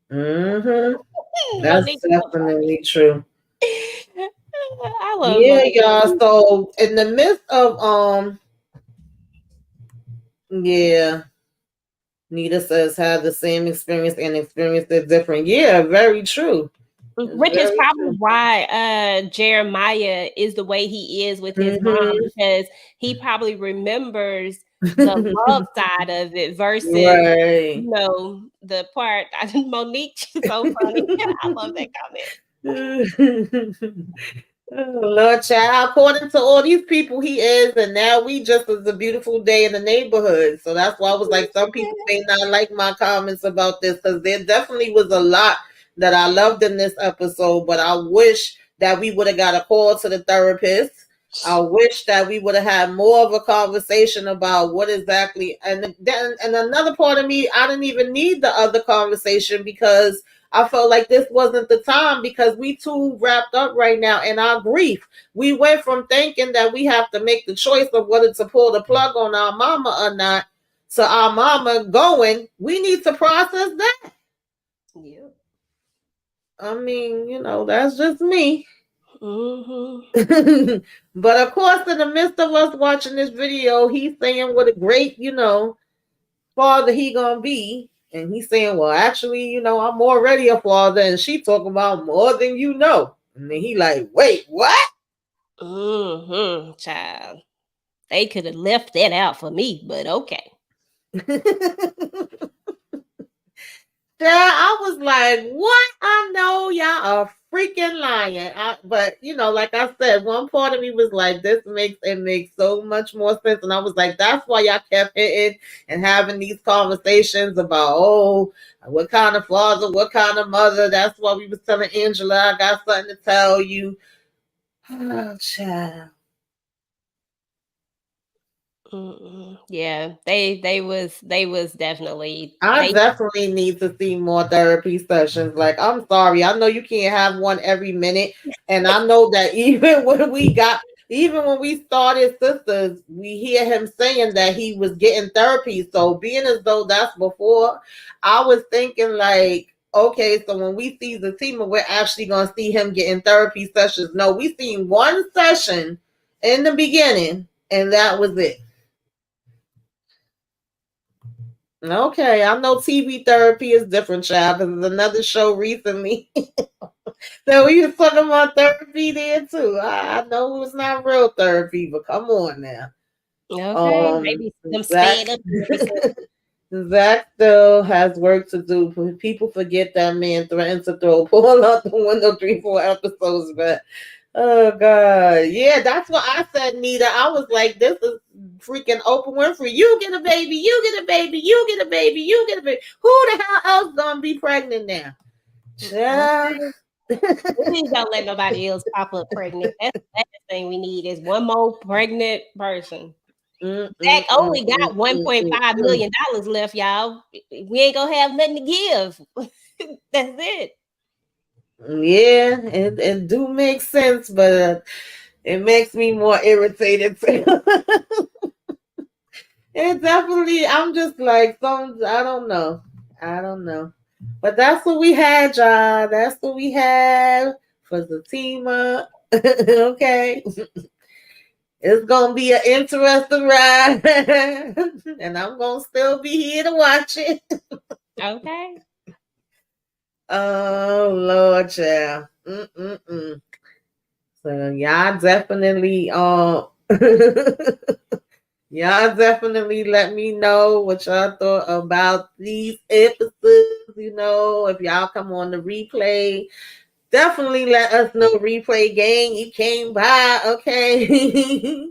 That's
Monique, so
definitely true.
I love
Yeah,
Monique.
y'all. So in the midst of yeah, Nita says had the same experience and experienced it different. Yeah, very true. It's
Which is
very
probably
true.
why Jeremiah is the way he is with his mom,
Mm-hmm.
because he probably remembers the love side of it versus,
Right.
the part. Monique, she's so funny. I love that comment.
Lord child, according to all these people, he is, and now we just was a beautiful day in the neighborhood. So that's why I was like, some people may not like my comments about this because there definitely was a lot that I loved in this episode, but I wish that we would have got a call to the therapist. I wish that we would have had more of a conversation about what exactly, and then and another part of me, I didn't even need the other conversation because I felt like this wasn't the time because we too wrapped up right now in our grief. We went from thinking that we have to make the choice of whether to pull the plug on our mama or not to our mama going. We need to process that.
Yeah.
I mean, that's just me.
Mm-hmm.
But of course, in the midst of us watching this video, he's saying what a great, father he gonna be. And he's saying, well, actually, I'm already a father. And she talking about more than you know. And then he like, wait, what?
Mm-hmm. Child. They could have left that out for me, but okay.
Yeah, I was like, what? I know y'all are freaking lying. But like I said, one part of me was like, makes so much more sense. And I was like, that's why y'all kept hitting and having these conversations about, oh, what kind of father, what kind of mother. That's why we was telling Angela, I got something to tell you. Oh, child.
Mm-mm. Yeah, they was definitely
I
they.
definitely need to see more therapy sessions. Like, I'm sorry, I know you can't have one every minute, and I know that even when we got, Even when we started Sisters, we hear him saying that he was getting therapy. So being as though that's before, I was thinking like, okay, so when we see Zatima, we're actually gonna see him getting therapy sessions. No, we seen one session in the beginning, and that was it. Okay, I know TV therapy is different, child. Because there's another show recently that we was talking about therapy there too. I know it's not real therapy, but come on now.
Okay,
Um,
maybe them
Zach,
sped up episodes.
Zach still has work to do. People forget that man threatened to throw a Paul out the window 3, 4 episodes back. Oh God, yeah, that's what I said, Nita. I was like, this is freaking Oprah Winfrey. You get a baby, you get a baby, you get a baby, you get a baby. Who the hell else gonna be pregnant now? Yeah.
Okay. Please don't let nobody else pop up pregnant. That's the last thing we need is one more pregnant person.
Mm,
Zach
mm, mm,
only got
mm,
one
mm,
point
mm,
five
mm.
million dollars left, y'all. We ain't gonna have nothing to give. That's it.
Yeah, it do make sense, but it makes me more irritated. It definitely, I'm just like, I don't know. I don't know. But that's what we had, y'all. That's what we had for Zatima. Okay. It's going to be an interesting ride. And I'm going to still be here to watch it.
Okay.
Oh, Lord, child. Mm-mm-mm. So, y'all definitely, y'all definitely let me know what y'all thought about these episodes. If y'all come on the replay, definitely let us know. Replay gang, you came by, okay?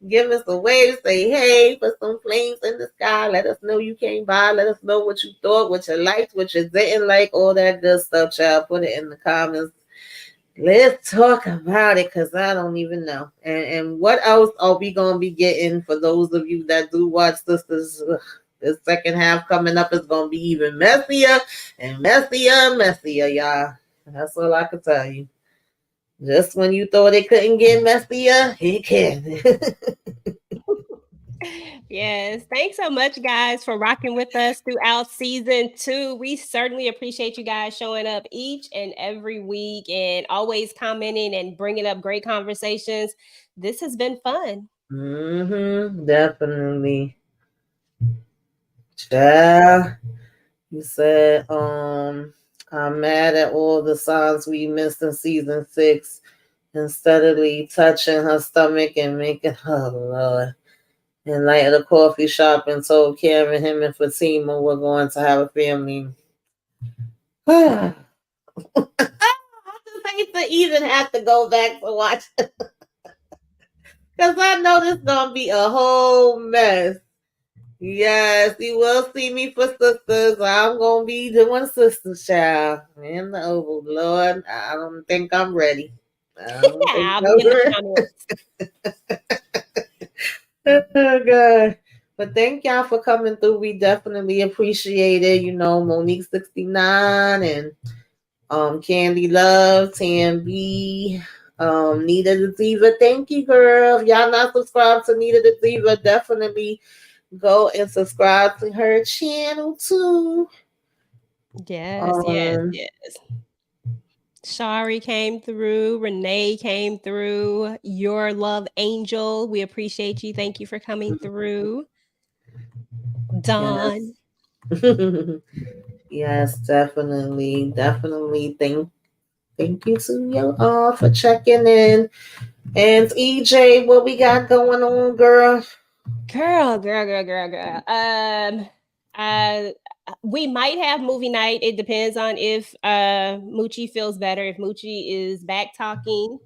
Give us a wave, say hey, put some flames in the sky. Let us know you came by. Let us know what you thought, what you liked, what you didn't like, all that good stuff, child. Put it in the comments. Let's talk about it because I don't even know. And what else are we going to be getting for those of you that do watch Sisters? The second half coming up is going to be even messier and messier and messier, y'all. That's all I can tell you. Just when you thought it couldn't get messier, it can.
Yes. Thanks so much, guys, for rocking with us throughout season 2. We certainly appreciate you guys showing up each and every week and always commenting and bringing up great conversations. This has been fun.
Definitely. Child, you said, I'm mad at all the signs we missed in season 6 and steadily touching her stomach and making her, Lord. And like at a coffee shop and told Karen him and Fatima were going to have a family. I just hate to even have to go back to watch because I know this gonna be a whole mess. Yes, you will see me for Sisters. I'm gonna be doing Sisters, child. In the Oval, Lord, I don't think I'm ready. I don't think
I'll be
I'm
in the
ready.
comments.
Oh God. But thank y'all for coming through. We definitely appreciate it. Monique 69 and Candy Love, Tam B, Nita the Diva. Thank you, girl. If y'all not subscribed to Nita the Diva, definitely go and subscribe to her channel too.
Yes, yes,
Um,
yes. Shari came through. Renee came through. Your love angel. We appreciate you. Thank you for coming through.
yes.
Dawn.
Yes, definitely. Definitely. Thank you to you all for checking in. And EJ, what we got going on, girl?
Girl. Uh, we might have movie night. It depends on if Moochie feels better. If Moochie is back talking,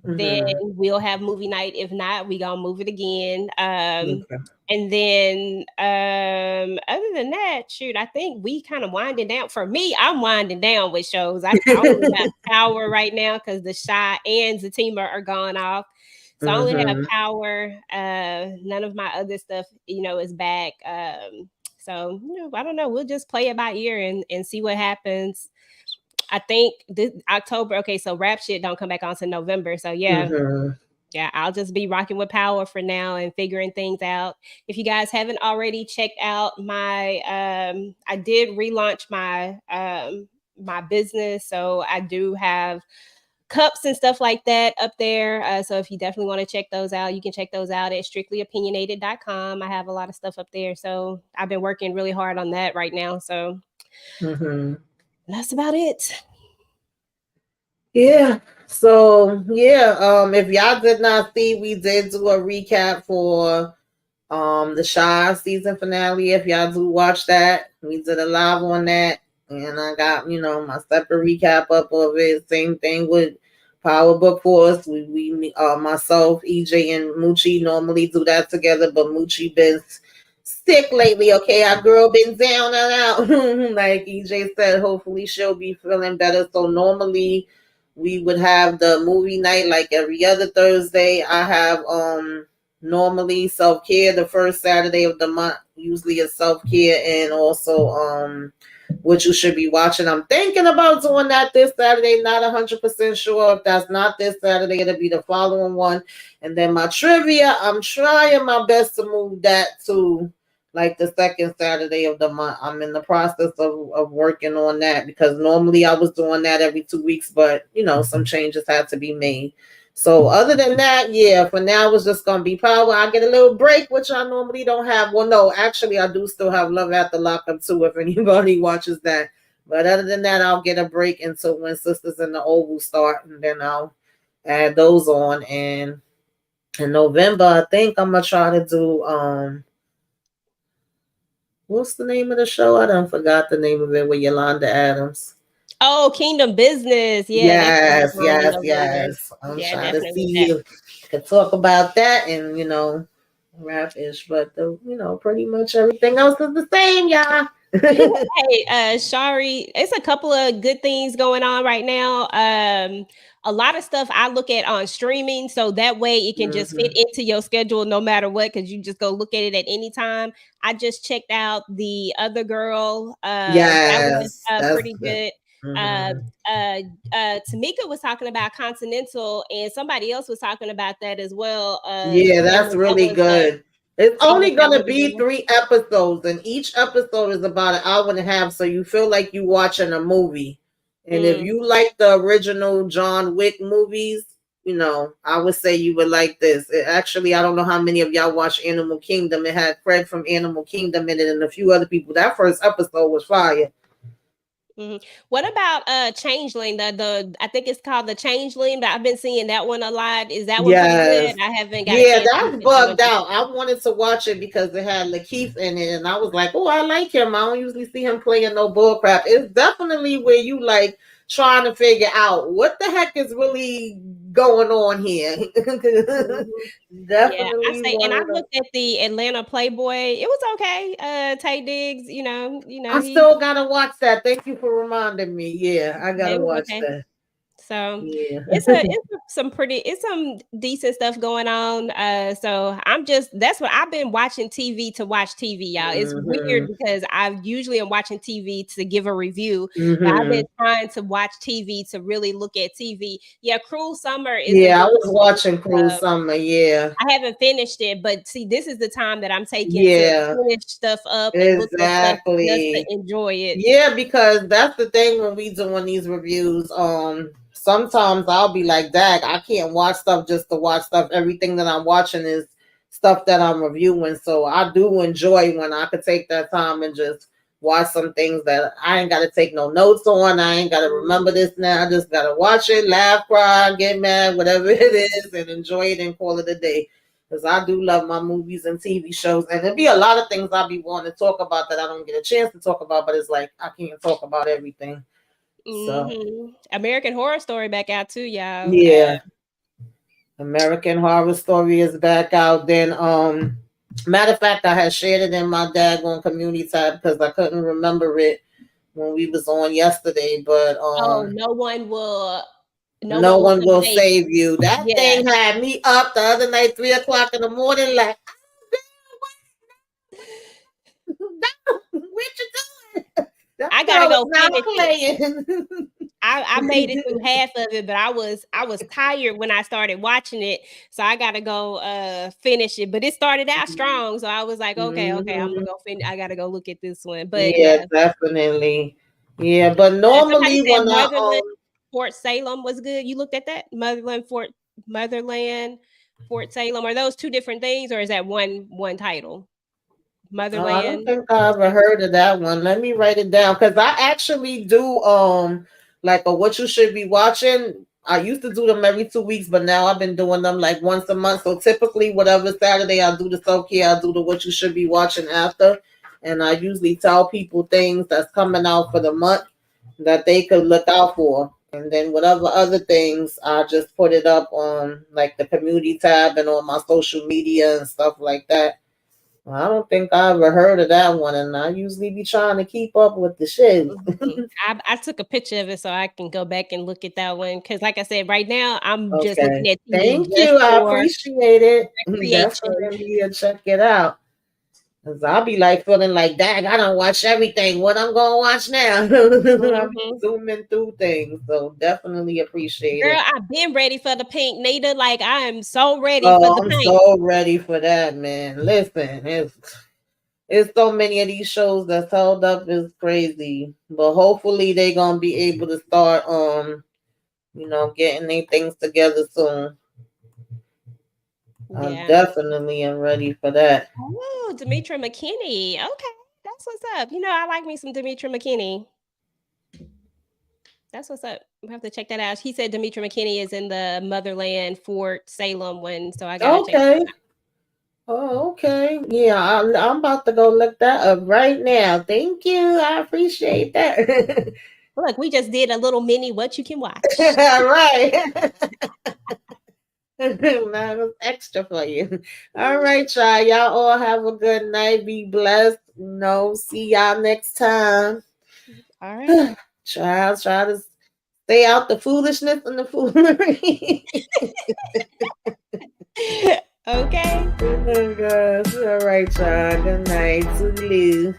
then
Mm-hmm.
we'll have movie night. If not, we gonna move it again.
Okay.
And then other than that, shoot, I think we kind of winding down. For me, I'm winding down with shows. I only have Power right now because the Shy and Zatima are gone off. So I only have
Mm-hmm.
Power. None of my other stuff, is back. So I don't know. We'll just play it by ear and see what happens. I think this October. Okay, so rap shit don't come back on to November. So yeah,
Mm-hmm.
Yeah, I'll just be rocking with Power for now and figuring things out. If you guys haven't already checked out my I did relaunch my business, so I do have cups and stuff like that up there. So if you definitely want to check those out, you can check those out at strictlyopinionated.com. I have a lot of stuff up there. So I've been working really hard on that right now. So
Mm-hmm.
that's about it.
Yeah. So yeah, if y'all did not see, we did do a recap for the Shy season finale. If y'all do watch that, we did a live on that, and I got my separate recap up of it. Same thing with Power Book Force. We myself, EJ, and Moochie normally do that together, but Moochie been sick lately. Okay, our girl been down and out. Like EJ said, hopefully she'll be feeling better. So normally we would have the movie night like every other Thursday. I have normally self care the first Saturday of the month. Usually a self care and also what you should be watching. I'm thinking about doing that this Saturday. Not 100% sure. If that's not this Saturday, it'll be the following one. And then my trivia, I'm trying my best to move that to like the second Saturday of the month. I'm in the process of working on that because normally I was doing that every 2 weeks, but some changes had to be made. So other than that, yeah, for now it's just gonna be Power. I get a little break, which I normally don't have. Well, no, actually I do still have Love After Lockup too, if anybody watches that. But other than that, I'll get a break until when Sisters in the Oval start, and then I'll add those on. And in November, I think I'm gonna try to do what's the name of the show? I don't forgot the name of it with Yolanda Adams.
Oh, Kingdom Business. Yeah, that's coming
Yes,
on in
yes,
November.
yes. I'm
Yeah,
trying to
definitely with
see
that.
if I could talk about that and rap ish, but pretty much everything else is the same, y'all.
Hey, Shari, it's a couple of good things going on right now. A lot of stuff I look at on streaming, so that way it can just fit
Hmm.
into your schedule no matter what, because you just go look at it at any time. I just checked out The Other Girl. That was
Yes, that's
pretty
the.
good. Uh,
Hmm.
Tamika was talking about Continental, and somebody else was talking about that as well.
Yeah,
That
that's
was
really good. It's
oh, was
only
that
gonna
really
be
good?
3 episodes, and each episode is about an hour and a half, so you feel like you watching a movie. And if
Mm.
you like the original John Wick movies, I would say you would like this. Actually, I don't know how many of y'all watched Animal Kingdom. It had Fred from Animal Kingdom in it and a few other people. That first episode was fire.
Mhm. What about Changeling? The I think it's called the Changeling, but I've been seeing that one a lot. Is that one pretty
Yes.
good? I haven't got a
Yeah,
chance to look
that's
at that one
bugged
just
out.
yet.
I wanted to watch it because it had Lakeith in it, and I was like, "Oh, I like him. I don't usually see him playing no bull crap." It's definitely where you like trying to figure out what the heck is really going on here.
Mhm. Yeah, I
Definitely
say, and
one
I
of the.
looked at the Atlanta Playboy. It was okay. Tay Diggs,
I still gotta watch that. Thank you for reminding me. Yeah, I
yeah,
gotta
it was
watch
okay.
that.
So
Yeah.
it's some decent stuff going on. So I'm just that's what I've been watching TV to watch TV, y'all. It's weird
Hmm.
because I usually am watching TV to give a review, but I've been
Hmm.
trying to watch TV to really look at TV. Yeah, Cruel Summer is a
Yeah, I
good
was
one.
watching Cruel Summer. Yeah.
I haven't finished it, but see, this is the time that I'm taking to
Yeah.
finish stuff up and look at stuff just to
Exactly.
enjoy it.
Yeah, because that's the thing when we doing these reviews. Sometimes I'll be like, "Dag, I can't watch stuff just to watch stuff. Everything that I'm watching is stuff that I'm reviewing." So I do enjoy when I could take that time and just watch some things that I ain't got to take no notes on. I ain't got to remember this now. I just got to watch it, laugh, cry, get mad, whatever it is, and enjoy it and call it a day. Because I do love my movies and TV shows, and there'd be a lot of things I'll be wanting to talk about that I don't get a chance to talk about. But it's like I can't talk about everything. So
American Horror Story back out too, y'all.
yeah, American Horror Story is back out. Then matter of fact, I had shared it in my daggone community tab because I couldn't remember it when we was on yesterday. But
Oh, no
no
one will
one
come
will
save
save
you.
you. That
Yeah.
thing had me up the other night, 3 o'clock in the morning, like, what you doing? That
I gotta
girl was
go
not
finish it.
playing.
I made it through half of it, but I was tired when I started watching it, so I gotta go finish it. But it started out strong, so I was like, okay, I'm gonna
Mhm.
go finish. I gotta go look at this one. But
Yeah,
yeah,
definitely. Yeah, but
somebody
normally
said
when I
Motherland Fort Salem was good. You looked at that Motherland Fort Salem. Are those two different things, or is that one title?
oh, I don't
Motherland
think I
Fort
ever
Salem.
heard of that one. Let me write it down because I actually do like a what you should be watching. I used to do them every 2 weeks, but now I've been doing them like once a month. So typically, whatever Saturday I do the self care, I do the what you should be watching after, and I usually tell people things that's coming out for the month that they could look out for. And then whatever other things, I just put it up on like the community tab and on my social media and stuff like that. I don't think I ever heard of that one, and I usually be trying to keep up with the shit.
Mhm. I took a picture of it so I can go back and look at that one because, like I said, right now I'm just looking
Okay,
at TV
thank
just
you. I
for
appreciate it.
recreation.
Definitely check it out. Cause I'll be like feeling like, dang, I don't watch everything. What I'm gonna watch now? I'll be
Mhm.
zooming through things, so definitely appreciate
Girl,
it.
I've been ready for the pink, Nita. Like I am so ready for
Oh,
the
I'm
pink.
so ready for that, man. Listen, it's so many of these shows that's held up is crazy. But hopefully they gonna be able to start getting their things together soon. I
Yeah.
definitely am ready for that.
Oh, Demetra McKinney. Okay, that's what's up. I like me some Demetra McKinney. That's what's up. We have to check that out. He said Demetra McKinney is in the Motherland Fort Salem one, so I gotta check
Okay.
that out.
Oh, okay. Yeah, I'm about to go look that up right now. Thank you. I appreciate that.
Look, we just did a little mini what you can watch.
All right. That was extra for you. All right, y'all. Y'all all have a good night. Be blessed. See y'all next time.
All right.
Try to stay out the foolishness and the foolery.
Okay.
Oh gosh. All right, y'all. Good night. Toodaloo.